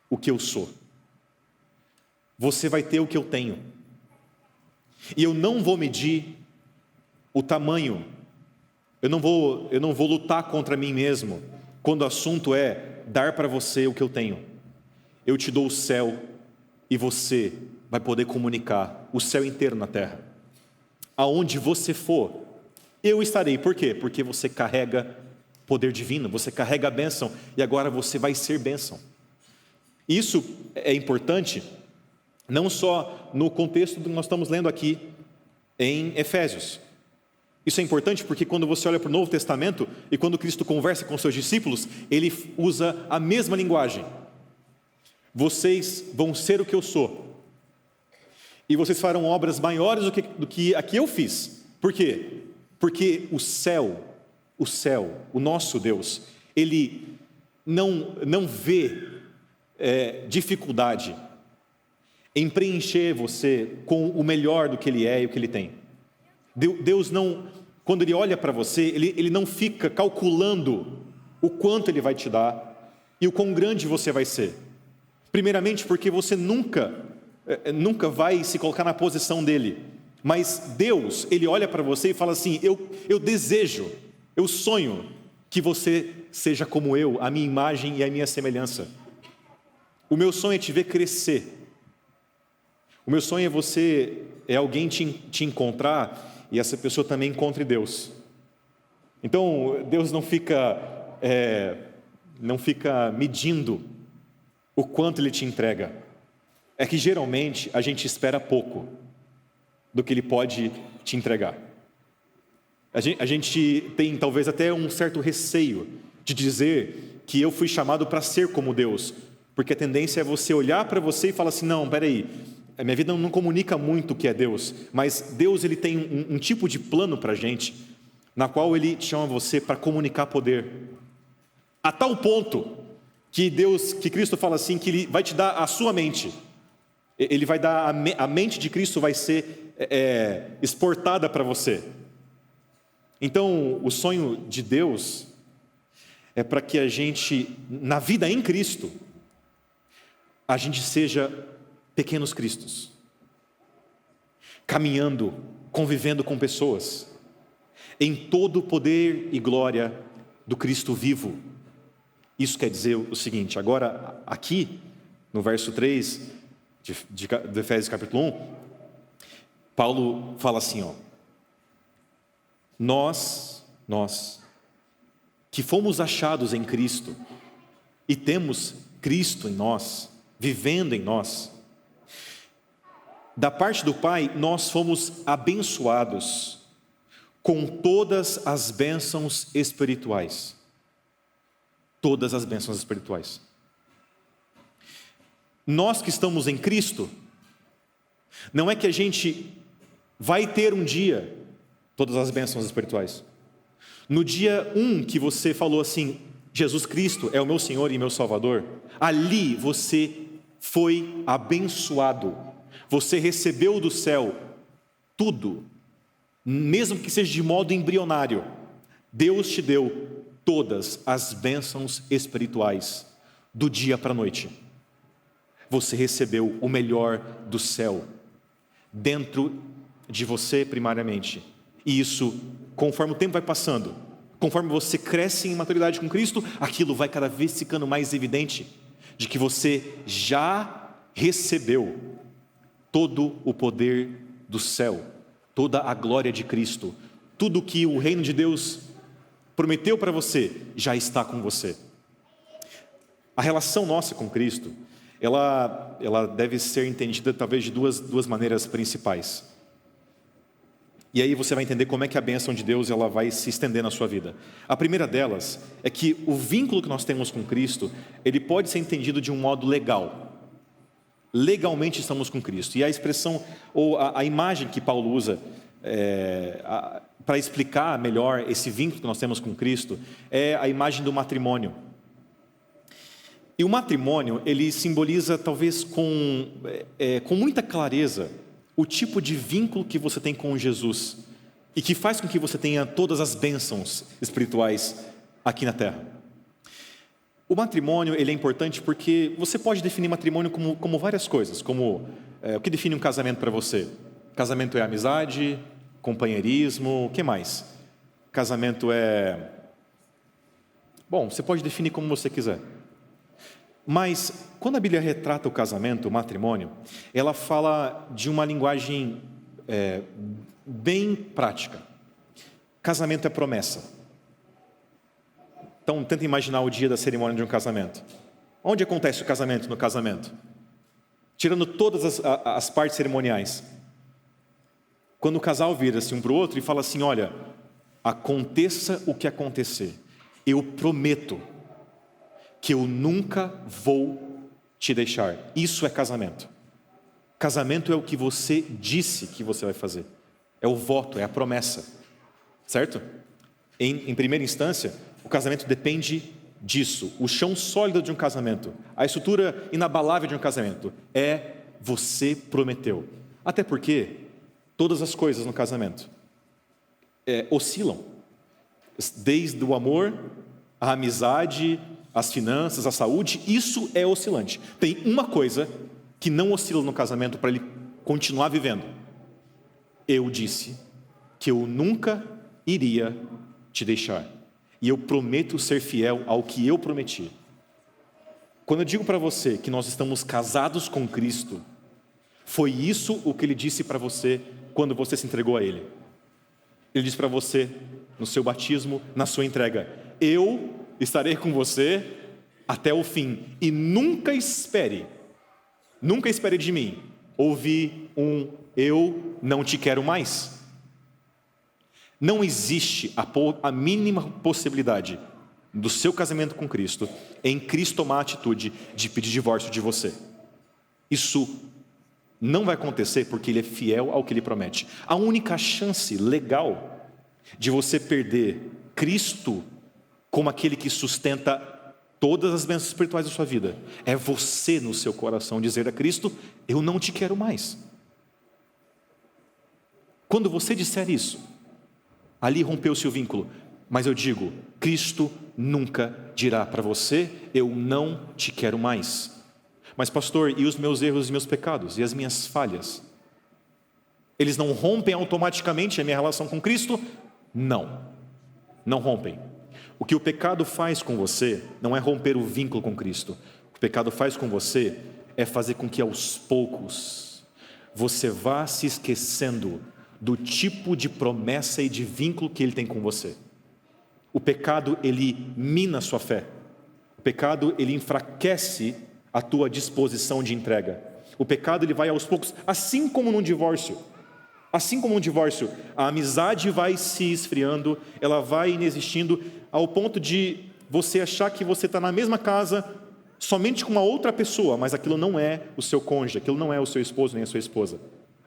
o que eu sou. Você vai ter o que eu tenho. E eu não vou medir o tamanho. Eu não vou lutar contra mim mesmo quando o assunto é dar para você o que eu tenho. Eu te dou o céu e você vai poder comunicar o céu inteiro na terra. Aonde você for, eu estarei. Por quê? Porque você carrega poder divino, você carrega a bênção, e agora você vai ser bênção. Isso é importante, não só no contexto do que nós estamos lendo aqui em Efésios. Isso é importante porque quando você olha para o Novo Testamento e quando Cristo conversa com seus discípulos, ele usa a mesma linguagem. Vocês vão ser o que eu sou, e vocês farão obras maiores do que a que eu fiz. Por quê? Porque o céu, o nosso Deus, ele não vê dificuldade em preencher você com o melhor do que ele é e o que ele tem. Deus não, quando ele olha para você, ele não fica calculando o quanto ele vai te dar e o quão grande você vai ser. Primeiramente porque você nunca vai se colocar na posição dele. Mas Deus, ele olha para você e fala assim: eu desejo, eu sonho que você seja como eu, a minha imagem e a minha semelhança. O meu sonho é te ver crescer. O meu sonho é alguém te encontrar e essa pessoa também encontre Deus. Então, Deus não fica medindo o quanto Ele te entrega. É que geralmente a gente espera pouco do que Ele pode te entregar. A gente tem talvez até um certo receio de dizer que eu fui chamado para ser como Deus, porque a tendência é você olhar para você e falar assim: não, peraí, a minha vida não comunica muito o que é Deus, mas Deus ele tem um tipo de plano para a gente, na qual Ele chama você para comunicar poder, a tal ponto que Cristo fala assim, que Ele vai te dar a sua mente, Ele vai dar a mente de Cristo vai ser exportada para você. Então, o sonho de Deus é para que a gente, na vida em Cristo, a gente seja pequenos cristos, caminhando, convivendo com pessoas, em todo o poder e glória do Cristo vivo. Isso quer dizer o seguinte, agora aqui, no verso 3 de Efésios capítulo 1, Paulo fala assim, nós que fomos achados em Cristo e temos Cristo em nós, vivendo em nós, da parte do Pai, nós fomos abençoados com todas as bênçãos espirituais. Todas as bênçãos espirituais. Nós que estamos em Cristo, não é que a gente vai ter um dia todas as bênçãos espirituais. No dia 1 que você falou assim, Jesus Cristo é o meu Senhor e meu Salvador, ali você foi abençoado, você recebeu do céu tudo, mesmo que seja de modo embrionário. Deus te deu todas as bênçãos espirituais do dia para a noite. Você recebeu o melhor do céu dentro de você primariamente. E isso, conforme o tempo vai passando, conforme você cresce em maturidade com Cristo, aquilo vai cada vez ficando mais evidente de que você já recebeu todo o poder do céu, toda a glória de Cristo, tudo que o reino de Deus prometeu para você já está com você. A relação nossa com Cristo, ela deve ser entendida talvez de duas maneiras principais. E aí você vai entender como é que a bênção de Deus ela vai se estender na sua vida. A primeira delas é que o vínculo que nós temos com Cristo, ele pode ser entendido de um modo legal. Legalmente estamos com Cristo. E a expressão, ou a imagem que Paulo usa para explicar melhor esse vínculo que nós temos com Cristo, é a imagem do matrimônio. E o matrimônio, ele simboliza talvez com muita clareza o tipo de vínculo que você tem com Jesus e que faz com que você tenha todas as bênçãos espirituais aqui na terra. O matrimônio ele é importante porque você pode definir matrimônio como várias coisas, como o que define um casamento para você? Casamento é amizade, companheirismo, o que mais? Casamento você pode definir como você quiser. Mas, quando a Bíblia retrata o casamento, o matrimônio, ela fala de uma linguagem bem prática. Casamento é promessa. Então, tenta imaginar o dia da cerimônia de um casamento. Onde acontece o casamento no casamento? Tirando todas as partes cerimoniais. Quando o casal vira-se um para o outro e fala assim: olha, aconteça o que acontecer, eu prometo que eu nunca vou te deixar. Isso é casamento. Casamento é o que você disse que você vai fazer. É o voto, é a promessa. Certo? Em primeira instância, o casamento depende disso. O chão sólido de um casamento, a estrutura inabalável de um casamento é: você prometeu. Até porque todas as coisas no casamento oscilam. Desde o amor, a amizade, as finanças, a saúde, isso é oscilante. Tem uma coisa que não oscila no casamento para ele continuar vivendo. Eu disse que eu nunca iria te deixar. E eu prometo ser fiel ao que eu prometi. Quando eu digo para você que nós estamos casados com Cristo, foi isso o que Ele disse para você quando você se entregou a Ele. Ele disse para você no seu batismo, na sua entrega: eu estarei com você até o fim. E nunca espere de mim ouvir eu não te quero mais. Não existe a mínima possibilidade do seu casamento com Cristo, em Cristo tomar a atitude de pedir divórcio de você. Isso não vai acontecer porque Ele é fiel ao que Ele promete. A única chance legal de você perder Cristo como aquele que sustenta todas as bênçãos espirituais da sua vida é você no seu coração dizer a Cristo: eu não te quero mais. Quando você disser isso, ali rompeu-se o vínculo. Mas eu digo, Cristo nunca dirá para você: eu não te quero mais. Mas pastor, e os meus erros e meus pecados? E as minhas falhas? Eles não rompem automaticamente a minha relação com Cristo? Não rompem. O que o pecado faz com você não é romper o vínculo com Cristo. O que o pecado faz com você é fazer com que aos poucos você vá se esquecendo do tipo de promessa e de vínculo que Ele tem com você. O pecado, ele mina a sua fé. O pecado, ele enfraquece a tua disposição de entrega. O pecado, ele vai aos poucos, assim como num divórcio. Assim como num divórcio, a amizade vai se esfriando, ela vai inexistindo, ao ponto de você achar que você está na mesma casa, somente com uma outra pessoa, mas aquilo não é o seu cônjuge, aquilo não é o seu esposo nem a sua esposa.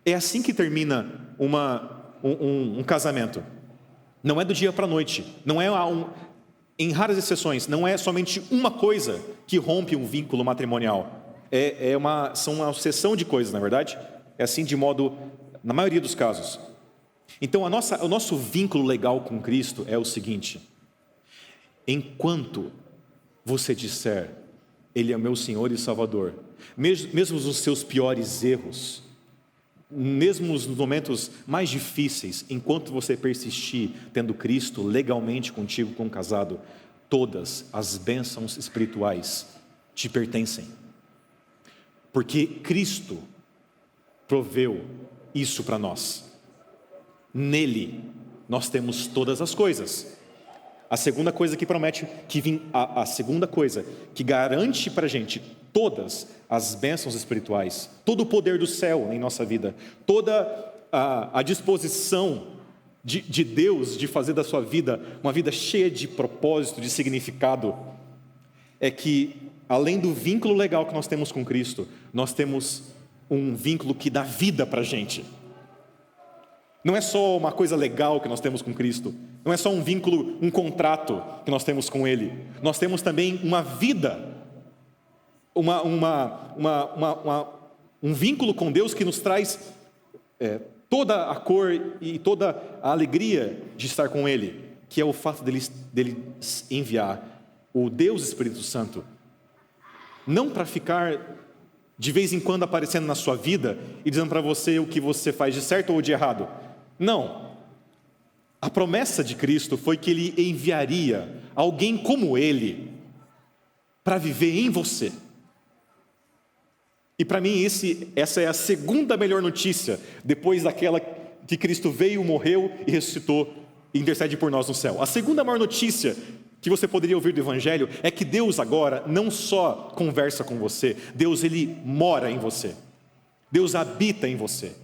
É assim que termina um casamento. Não é do dia para a noite. Não é em raras exceções, não é somente uma coisa que rompe um vínculo matrimonial. São uma sucessão de coisas, na verdade. É assim de modo, na maioria dos casos. Então, o nosso vínculo legal com Cristo é o seguinte: enquanto você disser, Ele é meu Senhor e Salvador, mesmo os seus piores erros, mesmo nos momentos mais difíceis, enquanto você persistir tendo Cristo legalmente contigo como casado, todas as bênçãos espirituais te pertencem. Porque Cristo proveu isso para nós. Nele nós temos todas as coisas. A segunda coisa que promete, a segunda coisa que garante para a gente todas as bênçãos espirituais, todo o poder do céu em nossa vida, toda a disposição de Deus de fazer da sua vida uma vida cheia de propósito, de significado, é que além do vínculo legal que nós temos com Cristo, nós temos um vínculo que dá vida para a gente. Não é só uma coisa legal que nós temos com Cristo, não é só um vínculo, um contrato que nós temos com Ele, nós temos também uma vida, um vínculo com Deus que nos traz toda a cor e toda a alegria de estar com Ele, que é o fato dele enviar o Deus Espírito Santo, não para ficar de vez em quando aparecendo na sua vida e dizendo para você o que você faz de certo ou de errado. Não. A promessa de Cristo foi que Ele enviaria alguém como Ele para viver em você. E para mim essa é a segunda melhor notícia, depois daquela que Cristo veio, morreu e ressuscitou e intercede por nós no céu. A segunda maior notícia que você poderia ouvir do Evangelho é que Deus agora não só conversa com você, Deus, Ele mora em você. Deus habita em você.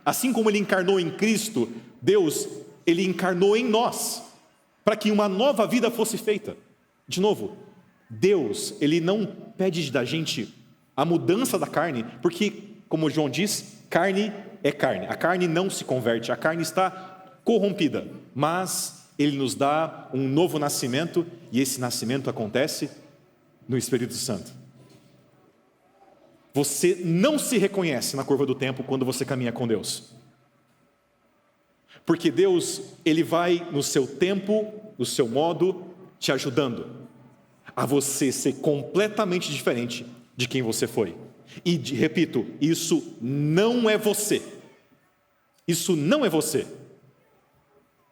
Assim como Ele encarnou em Cristo, Deus, Ele encarnou em nós, para que uma nova vida fosse feita. De novo, Deus, Ele não pede da gente a mudança da carne, porque, como João diz, carne é carne. A carne não se converte, a carne está corrompida, mas Ele nos dá um novo nascimento, e esse nascimento acontece no Espírito Santo. Você não se reconhece na curva do tempo quando você caminha com Deus. Porque Deus, Ele vai no seu tempo, no seu modo, te ajudando a você ser completamente diferente de quem você foi. E repito, isso não é você. Isso não é você.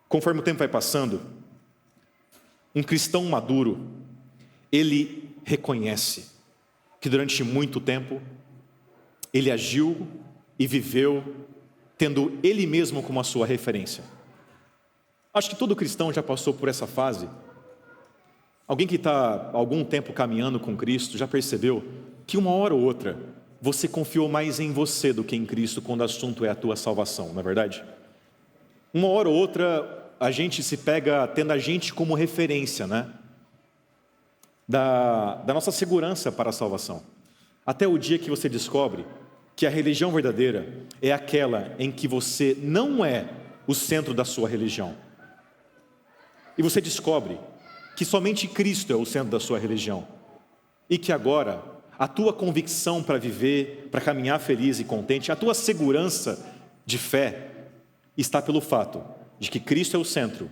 Conforme o tempo vai passando, um cristão maduro, ele reconhece que durante muito tempo ele agiu e viveu tendo ele mesmo como a sua referência. Acho que todo cristão já passou por essa fase. Alguém que está há algum tempo caminhando com Cristo já percebeu que uma hora ou outra você confiou mais em você do que em Cristo quando o assunto é a tua salvação, não é verdade? Uma hora ou outra a gente se pega tendo a gente como referência, né? Da nossa segurança para a salvação. Até o dia que você descobre que a religião verdadeira é aquela em que você não é o centro da sua religião. E você descobre que somente Cristo é o centro da sua religião. E que agora a tua convicção para viver, para caminhar feliz e contente, a tua segurança de fé está pelo fato de que Cristo é o centro.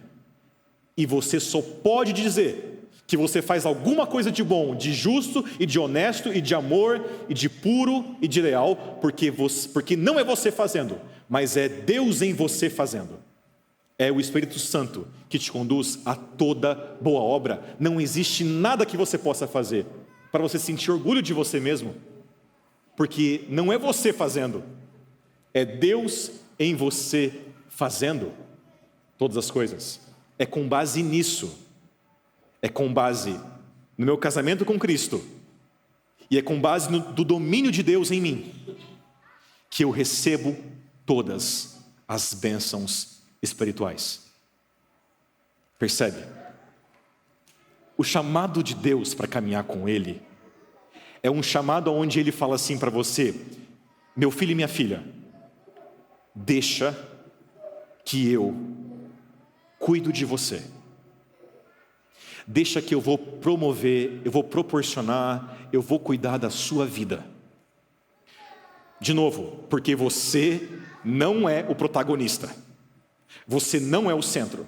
E você só pode dizer que você faz alguma coisa de bom, de justo e de honesto e de amor e de puro e de leal, porque não é você fazendo, mas é Deus em você fazendo. É o Espírito Santo que te conduz a toda boa obra. Não existe nada que você possa fazer para você sentir orgulho de você mesmo, porque não é você fazendo, é Deus em você fazendo todas as coisas. É com base nisso. É com base no meu casamento com Cristo e é com base do domínio de Deus em mim que eu recebo todas as bênçãos espirituais. Percebe? O chamado de Deus para caminhar com Ele é um chamado onde Ele fala assim para você: meu filho e minha filha, deixa que eu cuido de você. Deixa que eu vou promover, eu vou proporcionar, eu vou cuidar da sua vida. De novo, porque você não é o protagonista. Você não é o centro.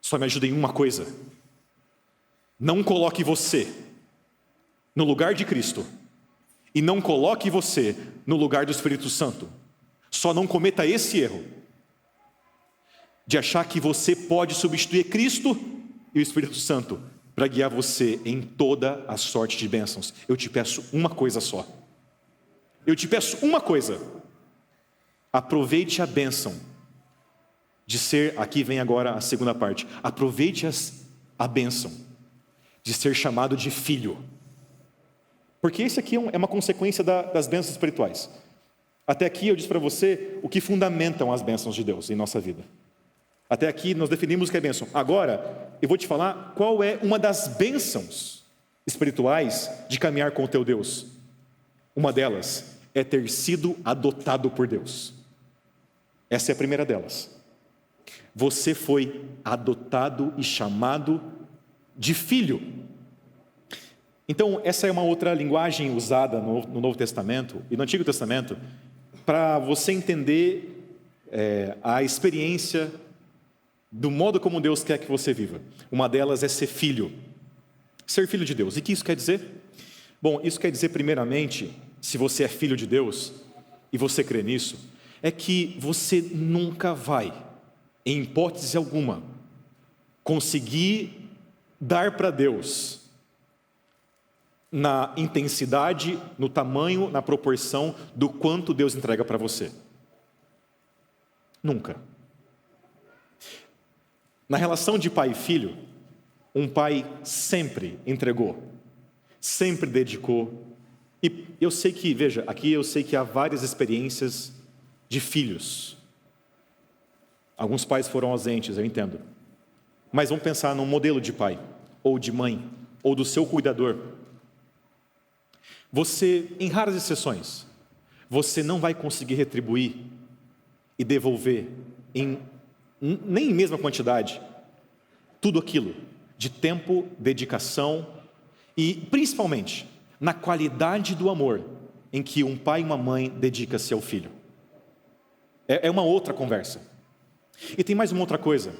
Só me ajuda em uma coisa. Não coloque você no lugar de Cristo. E não coloque você no lugar do Espírito Santo. Só não cometa esse erro de achar que você pode substituir Cristo e o Espírito Santo para guiar você em toda a sorte de bênçãos. Eu te peço uma coisa só. Eu te peço uma coisa. Aproveite a bênção de ser, aqui vem agora a segunda parte. Aproveite a bênção de ser chamado de filho. Porque esse aqui é uma consequência das bênçãos espirituais. Até aqui eu disse para você o que fundamentam as bênçãos de Deus em nossa vida. Até aqui nós definimos o que é bênção. Agora, eu vou te falar qual é uma das bênçãos espirituais de caminhar com o teu Deus. Uma delas é ter sido adotado por Deus. Essa é a primeira delas. Você foi adotado e chamado de filho. Então, essa é uma outra linguagem usada no Novo Testamento e no Antigo Testamento para você entender a experiência do modo como Deus quer que você viva. Uma delas é ser filho de Deus. E o que isso quer dizer? Bom, isso quer dizer primeiramente, se você é filho de Deus e você crê nisso, é que você nunca vai, em hipótese alguma, conseguir dar para Deus na intensidade, no tamanho, na proporção do quanto Deus entrega para você. Nunca. Na relação de pai e filho, um pai sempre entregou, sempre dedicou. E eu sei que, veja, aqui eu sei que há várias experiências de filhos. Alguns pais foram ausentes, eu entendo. Mas vamos pensar num modelo de pai, ou de mãe, ou do seu cuidador. Você, em raras exceções, você não vai conseguir retribuir e devolver, nem em mesma quantidade, tudo aquilo de tempo, dedicação e, principalmente, na qualidade do amor em que um pai e uma mãe dedicam-se ao filho. É uma outra conversa. E tem mais uma outra coisa.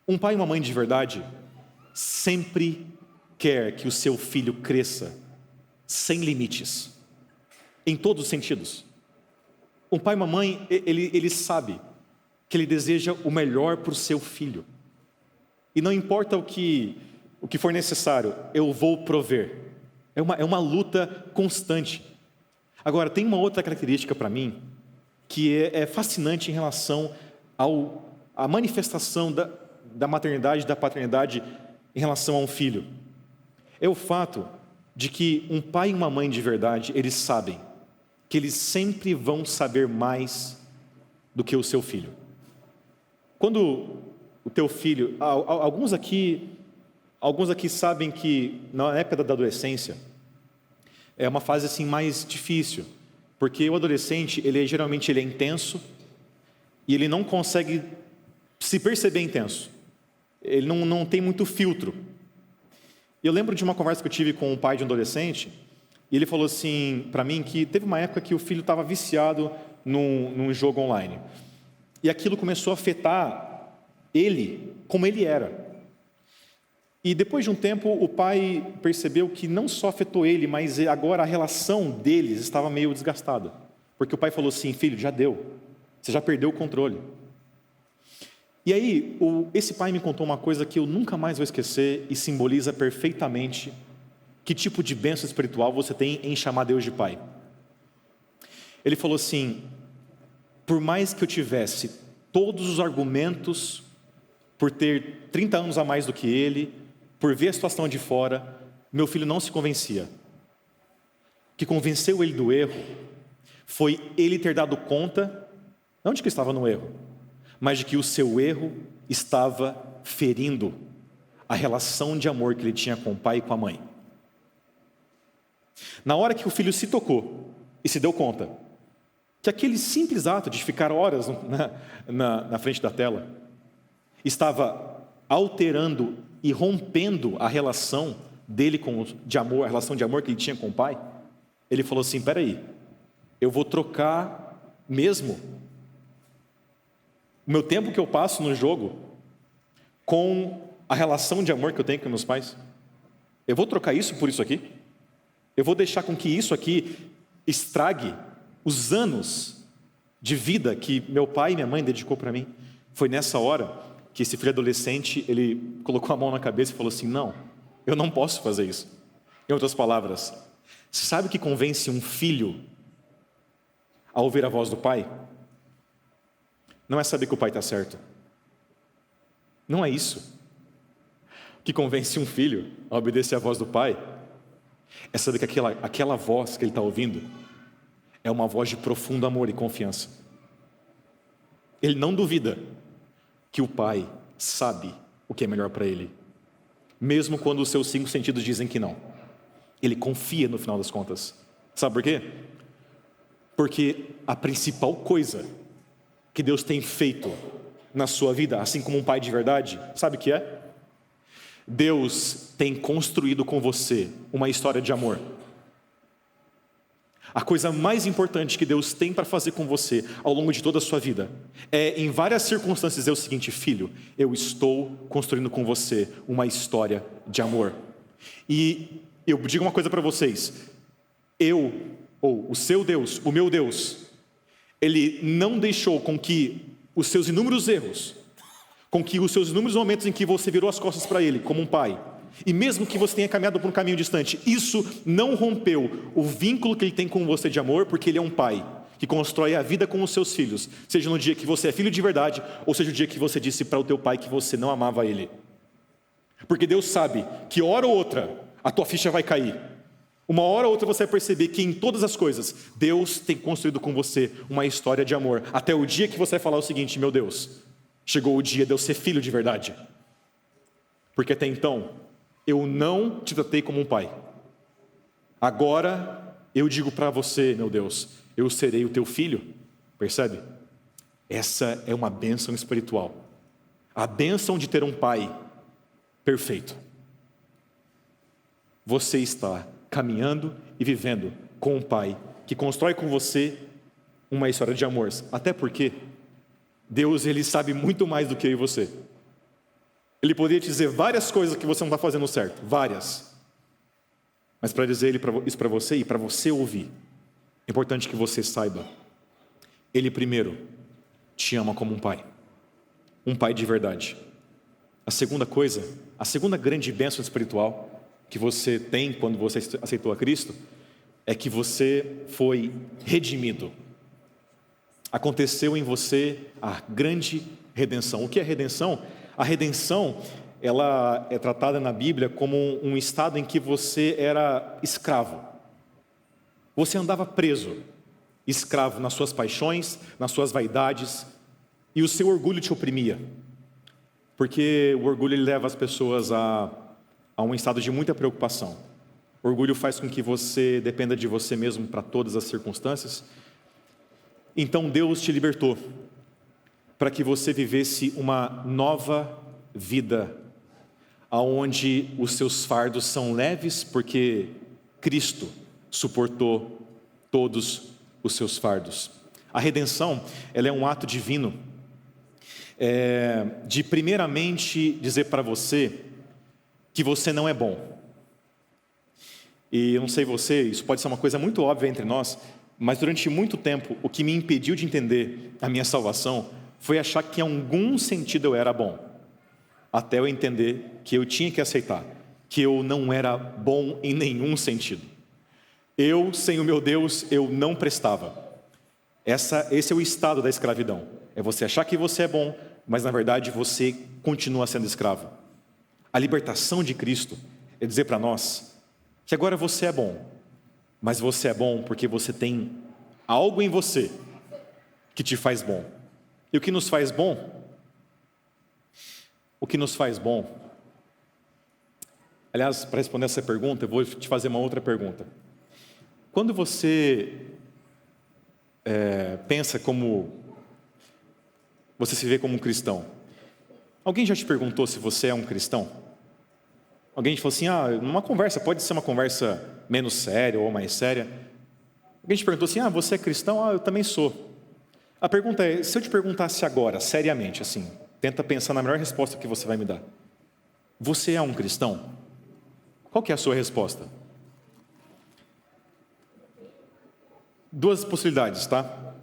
Um pai e uma mãe de verdade sempre quer que o seu filho cresça sem limites, em todos os sentidos. Um pai e uma mãe, ele sabe que ele deseja o melhor para o seu filho. E não importa o que for necessário, eu vou prover. É uma luta constante. Agora, tem uma outra característica para mim, que é fascinante em relação à manifestação da maternidade e da paternidade em relação a um filho. É o fato de que um pai e uma mãe de verdade, eles sabem que eles sempre vão saber mais do que o seu filho. Quando o teu filho, alguns aqui sabem que na época da adolescência é uma fase assim mais difícil, porque o adolescente, geralmente ele é intenso e ele não consegue se perceber intenso. Ele não tem muito filtro. Eu lembro de uma conversa que eu tive com um pai de um adolescente, e ele falou assim para mim que teve uma época que o filho estava viciado num jogo online. E aquilo começou a afetar ele como ele era. E depois de um tempo, o pai percebeu que não só afetou ele, mas agora a relação deles estava meio desgastada. Porque o pai falou assim: filho, já deu, você já perdeu o controle. E aí, esse pai me contou uma coisa que eu nunca mais vou esquecer e simboliza perfeitamente que tipo de bênção espiritual você tem em chamar Deus de pai. Ele falou assim: por mais que eu tivesse todos os argumentos, por ter 30 anos a mais do que ele, por ver a situação de fora, meu filho não se convencia. O que convenceu ele do erro foi ele ter dado conta, não de que estava no erro, mas de que o seu erro estava ferindo a relação de amor que ele tinha com o pai e com a mãe. Na hora que o filho se tocou e se deu conta que aquele simples ato de ficar horas na frente da tela estava alterando e rompendo a relação dele a relação de amor que ele tinha com o pai, ele falou assim: peraí, eu vou trocar mesmo o meu tempo que eu passo no jogo com a relação de amor que eu tenho com meus pais. Eu vou trocar isso por isso aqui? Eu vou deixar com que isso aqui estrague os anos de vida que meu pai e minha mãe dedicou para mim? Foi nessa hora que esse filho adolescente, ele colocou a mão na cabeça e falou assim: não, eu não posso fazer isso. Em outras palavras, sabe o que convence um filho a ouvir a voz do pai? Não é saber que o pai está certo. Não é isso. O que convence um filho a obedecer a voz do pai é saber que aquela voz que ele está ouvindo é uma voz de profundo amor e confiança. Ele não duvida que o pai sabe o que é melhor para ele, mesmo quando os seus 5 sentidos dizem que não. Ele confia no final das contas. Sabe por quê? Porque a principal coisa que Deus tem feito na sua vida, assim como um pai de verdade, sabe o que é? Deus tem construído com você uma história de amor. A coisa mais importante que Deus tem para fazer com você ao longo de toda a sua vida é, em várias circunstâncias, é o seguinte: filho, eu estou construindo com você uma história de amor. E eu digo uma coisa para vocês: o seu Deus, o meu Deus, Ele não deixou com que os seus inúmeros erros, com que os seus inúmeros momentos em que você virou as costas para Ele, como um pai, e mesmo que você tenha caminhado por um caminho distante, isso não rompeu o vínculo que Ele tem com você de amor, porque Ele é um pai que constrói a vida com os seus filhos, seja no dia que você é filho de verdade, ou seja o dia que você disse para o teu pai que você não amava ele. Porque Deus sabe que hora ou outra a tua ficha vai cair. Uma hora ou outra você vai perceber que em todas as coisas, Deus tem construído com você uma história de amor, até o dia que você vai falar o seguinte: meu Deus, chegou o dia de eu ser filho de verdade. Porque até então, eu não te tratei como um pai. Agora, eu digo para você, meu Deus, eu serei o teu filho. Percebe? Essa é uma bênção espiritual. A bênção de ter um pai perfeito. Você está caminhando e vivendo com um pai que constrói com você uma história de amor. Até porque Deus, Ele sabe muito mais do que eu e você. Ele poderia te dizer várias coisas que você não está fazendo certo. Várias. Mas para dizer isso para você e para você ouvir, é importante que você saiba. Ele primeiro te ama como um pai. Um pai de verdade. A segunda coisa, a segunda grande bênção espiritual que você tem quando você aceitou a Cristo, é que você foi redimido. Aconteceu em você a grande redenção. O que é redenção? A redenção, ela é tratada na Bíblia como um estado em que você era escravo. Você andava preso, escravo nas suas paixões, nas suas vaidades, e o seu orgulho te oprimia. Porque o orgulho ele leva as pessoas a um estado de muita preocupação. O orgulho faz com que você dependa de você mesmo para todas as circunstâncias. Então Deus te libertou para que você vivesse uma nova vida, aonde os seus fardos são leves, porque Cristo suportou todos os seus fardos. A redenção, ela é um ato divino, de primeiramente dizer para você que você não é bom. E eu não sei você, isso pode ser uma coisa muito óbvia entre nós, mas durante muito tempo, o que me impediu de entender a minha salvação foi achar que em algum sentido eu era bom, até eu entender que eu tinha que aceitar que eu não era bom em nenhum sentido. Eu, sem o meu Deus, eu não prestava. Esse é o estado da escravidão. É você achar que você é bom, mas na verdade você continua sendo escravo. A libertação de Cristo é dizer para nós que agora você é bom, mas você é bom porque você tem algo em você que te faz bom. E o que nos faz bom? O que nos faz bom? Aliás, para responder essa pergunta, eu vou te fazer uma outra pergunta. Quando você pensa como você se vê como um cristão, alguém já te perguntou se você é um cristão? Alguém te falou assim, numa conversa, pode ser uma conversa menos séria ou mais séria. Alguém te perguntou assim, você é cristão? Eu também sou. A pergunta é, se eu te perguntasse agora, seriamente, assim, tenta pensar na melhor resposta que você vai me dar. Você é um cristão? Qual que é a sua resposta? Duas possibilidades, tá?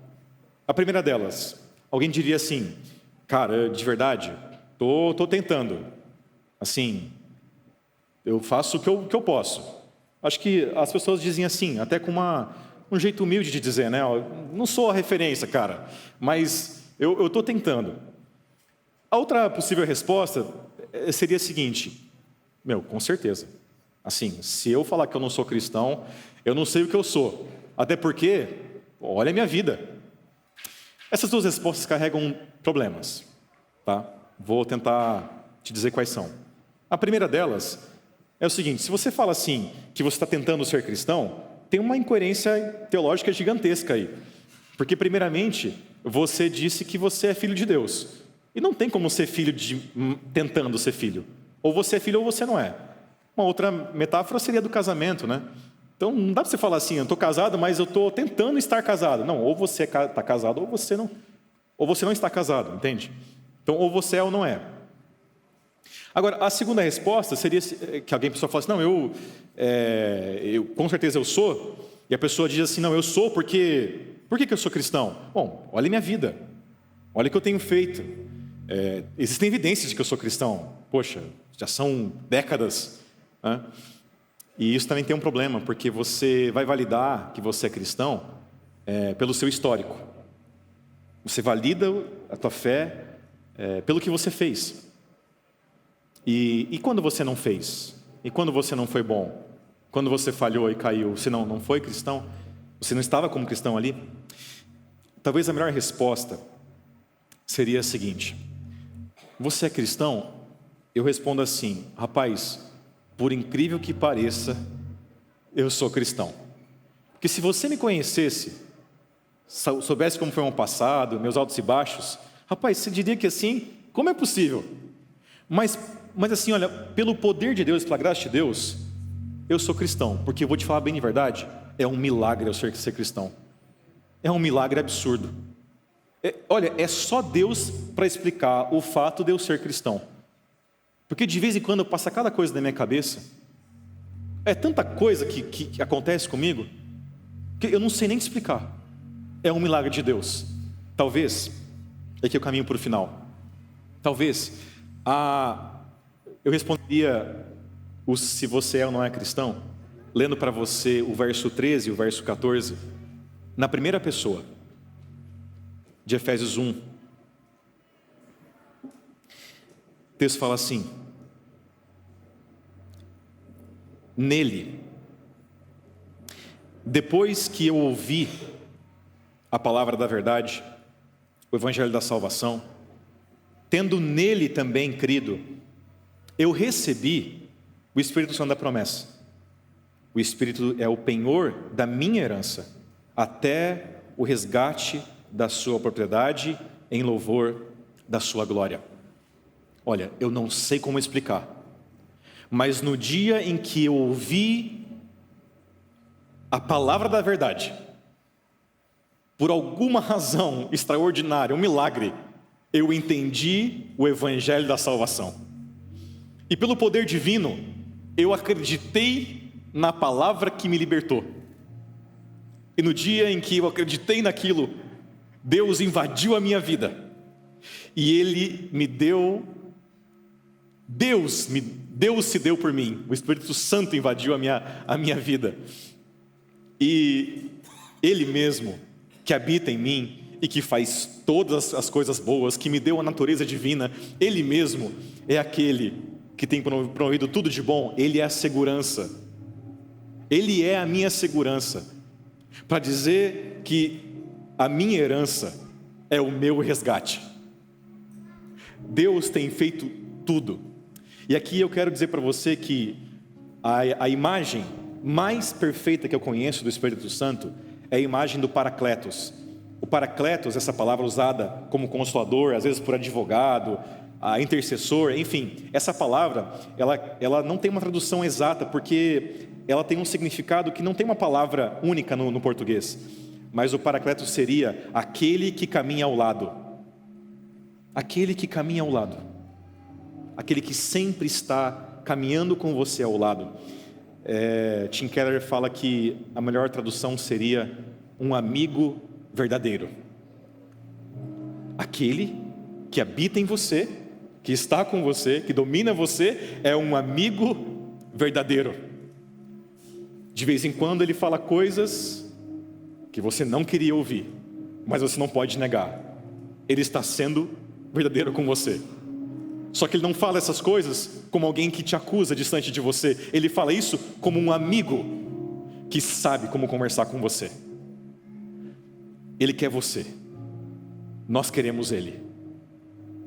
A primeira delas, alguém diria assim, cara, de verdade, tô tentando. Assim, eu faço o que eu posso. Acho que as pessoas dizem assim, até com um jeito humilde de dizer, né? Não sou a referência, cara, mas eu estou tentando. A outra possível resposta seria a seguinte, com certeza. Assim, se eu falar que eu não sou cristão, eu não sei o que eu sou. Até porque, olha a minha vida. Essas duas respostas carregam problemas, tá? Vou tentar te dizer quais são. A primeira delas é o seguinte, se você fala assim, que você está tentando ser cristão, tem uma incoerência teológica gigantesca aí. Porque, primeiramente, você disse que você é filho de Deus. E não tem como ser filho tentando ser filho. Ou você é filho ou você não é. Uma outra metáfora seria do casamento, né? Então, não dá para você falar assim, eu estou casado, mas eu estou tentando estar casado. Não, ou você está casado, ou você não está casado, entende? Então, ou você é ou não é. Agora, a segunda resposta seria que a pessoa fala assim, não, eu com certeza eu sou, e a pessoa diz assim, não, eu sou porque... Por que eu sou cristão? Bom, olha a minha vida, olha o que eu tenho feito. Existem evidências de que eu sou cristão. Poxa, já são décadas, né? E isso também tem um problema, porque você vai validar que você é cristão pelo seu histórico. Você valida a tua fé pelo que você fez. E quando você não fez? E quando você não foi bom? Quando você falhou e caiu, você não foi cristão? Você não estava como cristão ali? Talvez a melhor resposta seria a seguinte: você é cristão? Eu respondo assim: rapaz, por incrível que pareça, eu sou cristão. Porque se você me conhecesse, soubesse como foi o meu passado, meus altos e baixos, rapaz, você diria que assim, como é possível? Mas assim, olha, pelo poder de Deus, pela graça de Deus, eu sou cristão. Porque eu vou te falar bem de verdade, é um milagre eu ser cristão. É um milagre absurdo. Olha, é só Deus para explicar o fato de eu ser cristão. Porque de vez em quando passa cada coisa na minha cabeça. É tanta coisa que acontece comigo, que eu não sei nem explicar. É um milagre de Deus. Talvez, é que eu caminho para o final. Talvez, eu responderia, se você é ou não é cristão, lendo para você o verso 13 e o verso 14, na primeira pessoa, de Efésios 1. O texto fala assim: nele, depois que eu ouvi a palavra da verdade, o evangelho da salvação, tendo nele também crido, eu recebi o Espírito Santo da promessa. O Espírito é o penhor da minha herança, até o resgate da sua propriedade, em louvor da sua glória. Olha, eu não sei como explicar, mas no dia em que eu ouvi a palavra da verdade, por alguma razão extraordinária, um milagre, eu entendi o evangelho da salvação. E pelo poder divino, eu acreditei na palavra que me libertou. E no dia em que eu acreditei naquilo, Deus invadiu a minha vida. E Ele me deu, Deus se deu por mim. O Espírito Santo invadiu a minha vida. E Ele mesmo, que habita em mim e que faz todas as coisas boas, que me deu a natureza divina, Ele mesmo é aquele que tem promovido tudo de bom. Ele é a segurança. Ele é a minha segurança, para dizer que a minha herança é o meu resgate. Deus tem feito tudo. E aqui eu quero dizer para você que a imagem mais perfeita que eu conheço do Espírito Santo é a imagem do Paracletos. O Paracletos, essa palavra usada como consolador, às vezes por advogado, intercessor, enfim, essa palavra, ela não tem uma tradução exata, porque ela tem um significado que não tem uma palavra única no português. Mas o Paracletos seria aquele que caminha ao lado. Aquele que caminha ao lado. Aquele que sempre está caminhando com você ao lado. Tim Keller fala que a melhor tradução seria um amigo verdadeiro. Aquele que habita em você, que está com você, que domina você, é um amigo verdadeiro. De vez em quando ele fala coisas que você não queria ouvir, mas você não pode negar. Ele está sendo verdadeiro com você. Só que ele não fala essas coisas como alguém que te acusa distante de você. Ele fala isso como um amigo que sabe como conversar com você. Ele quer você. Nós queremos Ele.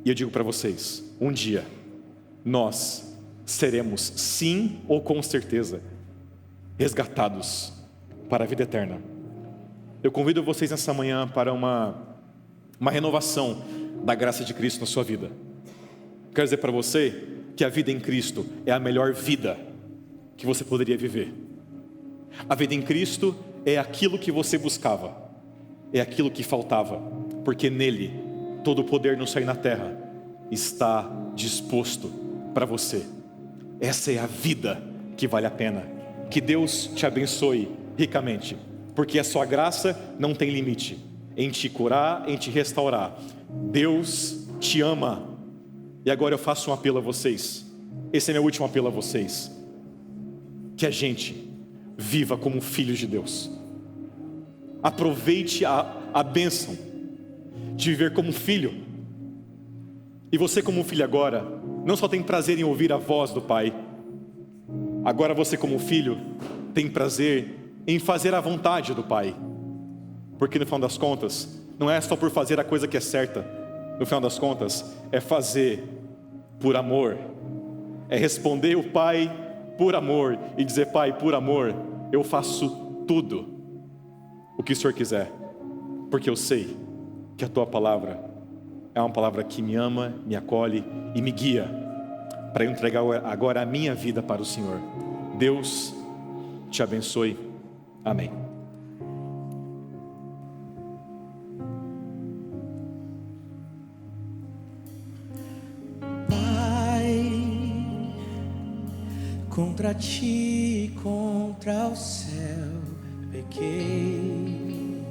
E eu digo para vocês, um dia nós seremos, sim ou com certeza, resgatados para a vida eterna. Eu convido vocês nessa manhã para uma renovação da graça de Cristo na sua vida. Quero dizer para você que a vida em Cristo é a melhor vida que você poderia viver. A vida em Cristo é aquilo que você buscava, é aquilo que faltava, porque nele todo o poder no céu e na terra está disposto para você. Essa é a vida que vale a pena. Que Deus te abençoe ricamente, porque a sua graça não tem limite em te curar, em te restaurar. Deus te ama. E agora eu faço um apelo a vocês. Esse é meu último apelo a vocês. Que a gente viva como filhos de Deus. Aproveite a bênção de viver como filho. E você como filho agora, não só tem prazer em ouvir a voz do Pai, agora você como filho tem prazer em fazer a vontade do Pai. Porque no final das contas, não é só por fazer a coisa que é certa. No final das contas, é fazer por amor. É responder o Pai por amor e dizer: Pai, por amor, eu faço tudo o que o Senhor quiser. Porque eu sei que a Tua palavra é uma palavra que me ama, me acolhe e me guia para eu entregar agora a minha vida para o Senhor. Deus te abençoe. Amém. Contra ti, contra o céu, pequei.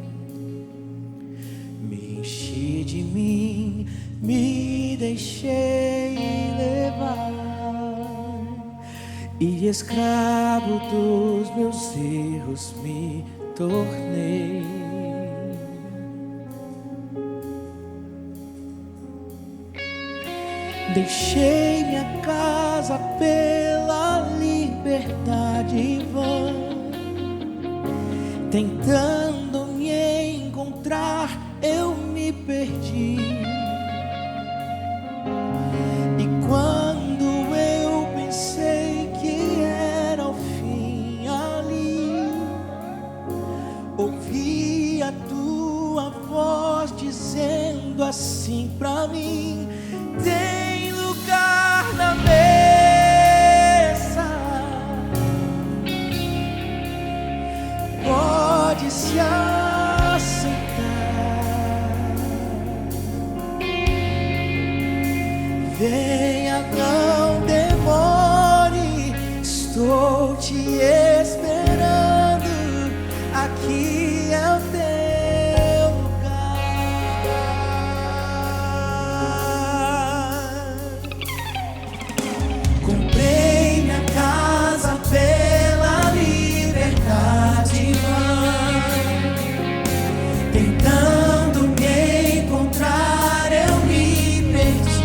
Me enchi de mim, me deixei levar, e escravo dos meus erros me tornei. Deixei minha casa pela liberdade vã, tentando me encontrar, eu me perdi. E quando eu pensei que era o fim ali, ouvi a tua voz dizendo assim pra mim: tem lugar na mesa, pode se assentar. Venha, não demore, estou te esperando. Aqui é o teu lugar. Comprei minha casa pela liberdade vã, tentando me encontrar, eu me perdi.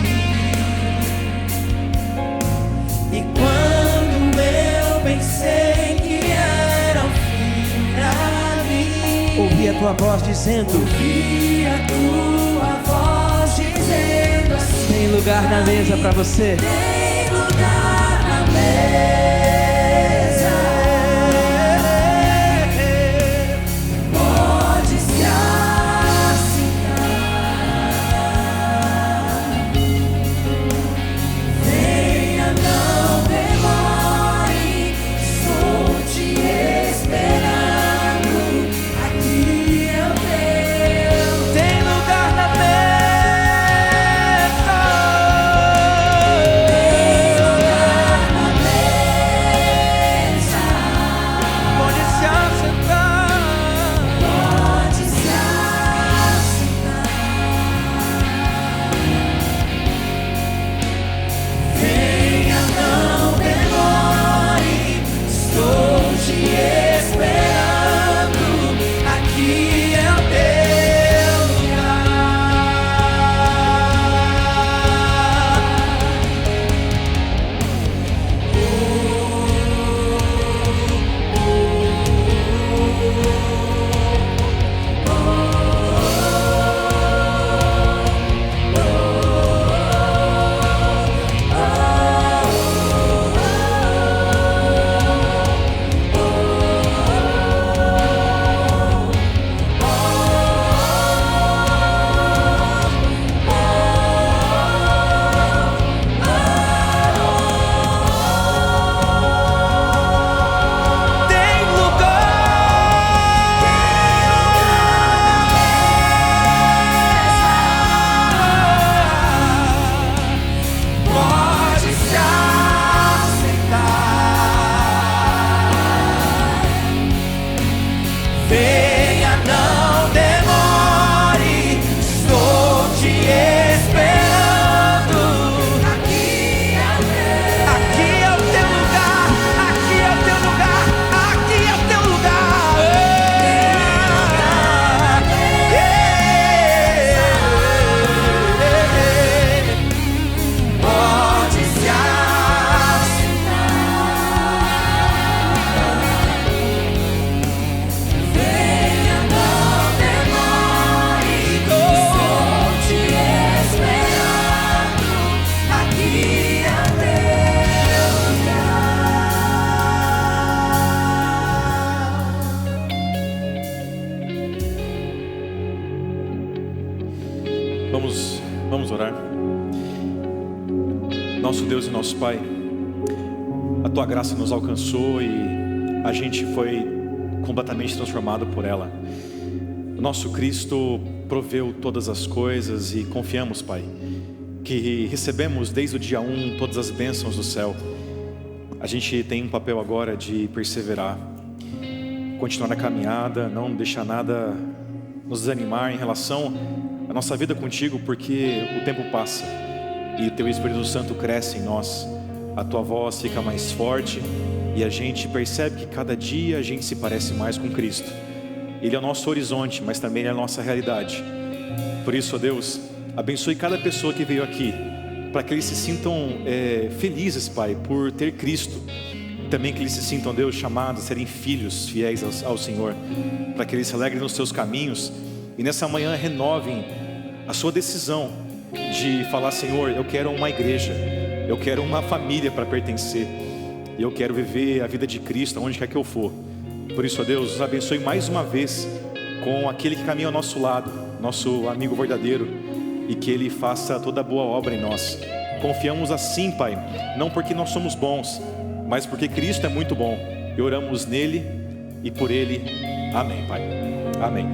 E quando eu pensei que era o fim ali, ouvi a tua voz dizendo, assim: tem lugar na mesa pra você. Tem lugar na mesa, pode se assentar. Venha, não demore, estou te esperando. Aqui é o teu. Tem lugar na mesa. Tem lugar na mesa. Vamos orar. Nosso Deus e nosso Pai, a Tua graça nos alcançou e a gente foi completamente transformado por ela. O nosso Cristo proveu todas as coisas e confiamos, Pai, que recebemos desde o dia 1 todas as bênçãos do céu. A gente tem um papel agora de perseverar, continuar na caminhada, não deixar nada nos desanimar em relação à nossa vida contigo, porque o tempo passa e o Teu Espírito Santo cresce em nós, a Tua voz fica mais forte e a gente percebe que cada dia a gente se parece mais com Cristo. Ele é o nosso horizonte, mas também Ele é a nossa realidade. Por isso, ó Deus, abençoe cada pessoa que veio aqui, para que eles se sintam felizes, Pai, por ter Cristo. Também que eles se sintam, Deus, chamados a serem filhos fiéis ao Senhor, para que eles se alegrem nos seus caminhos e nessa manhã renovem a sua decisão de falar: Senhor, eu quero uma igreja, eu quero uma família para pertencer, e eu quero viver a vida de Cristo onde quer que eu for. Por isso, ó Deus, nos abençoe mais uma vez com aquele que caminha ao nosso lado, nosso amigo verdadeiro, e que Ele faça toda boa obra em nós. Confiamos assim, Pai, não porque nós somos bons, mas porque Cristo é muito bom, e oramos nele e por Ele. Amém, Pai. Amém.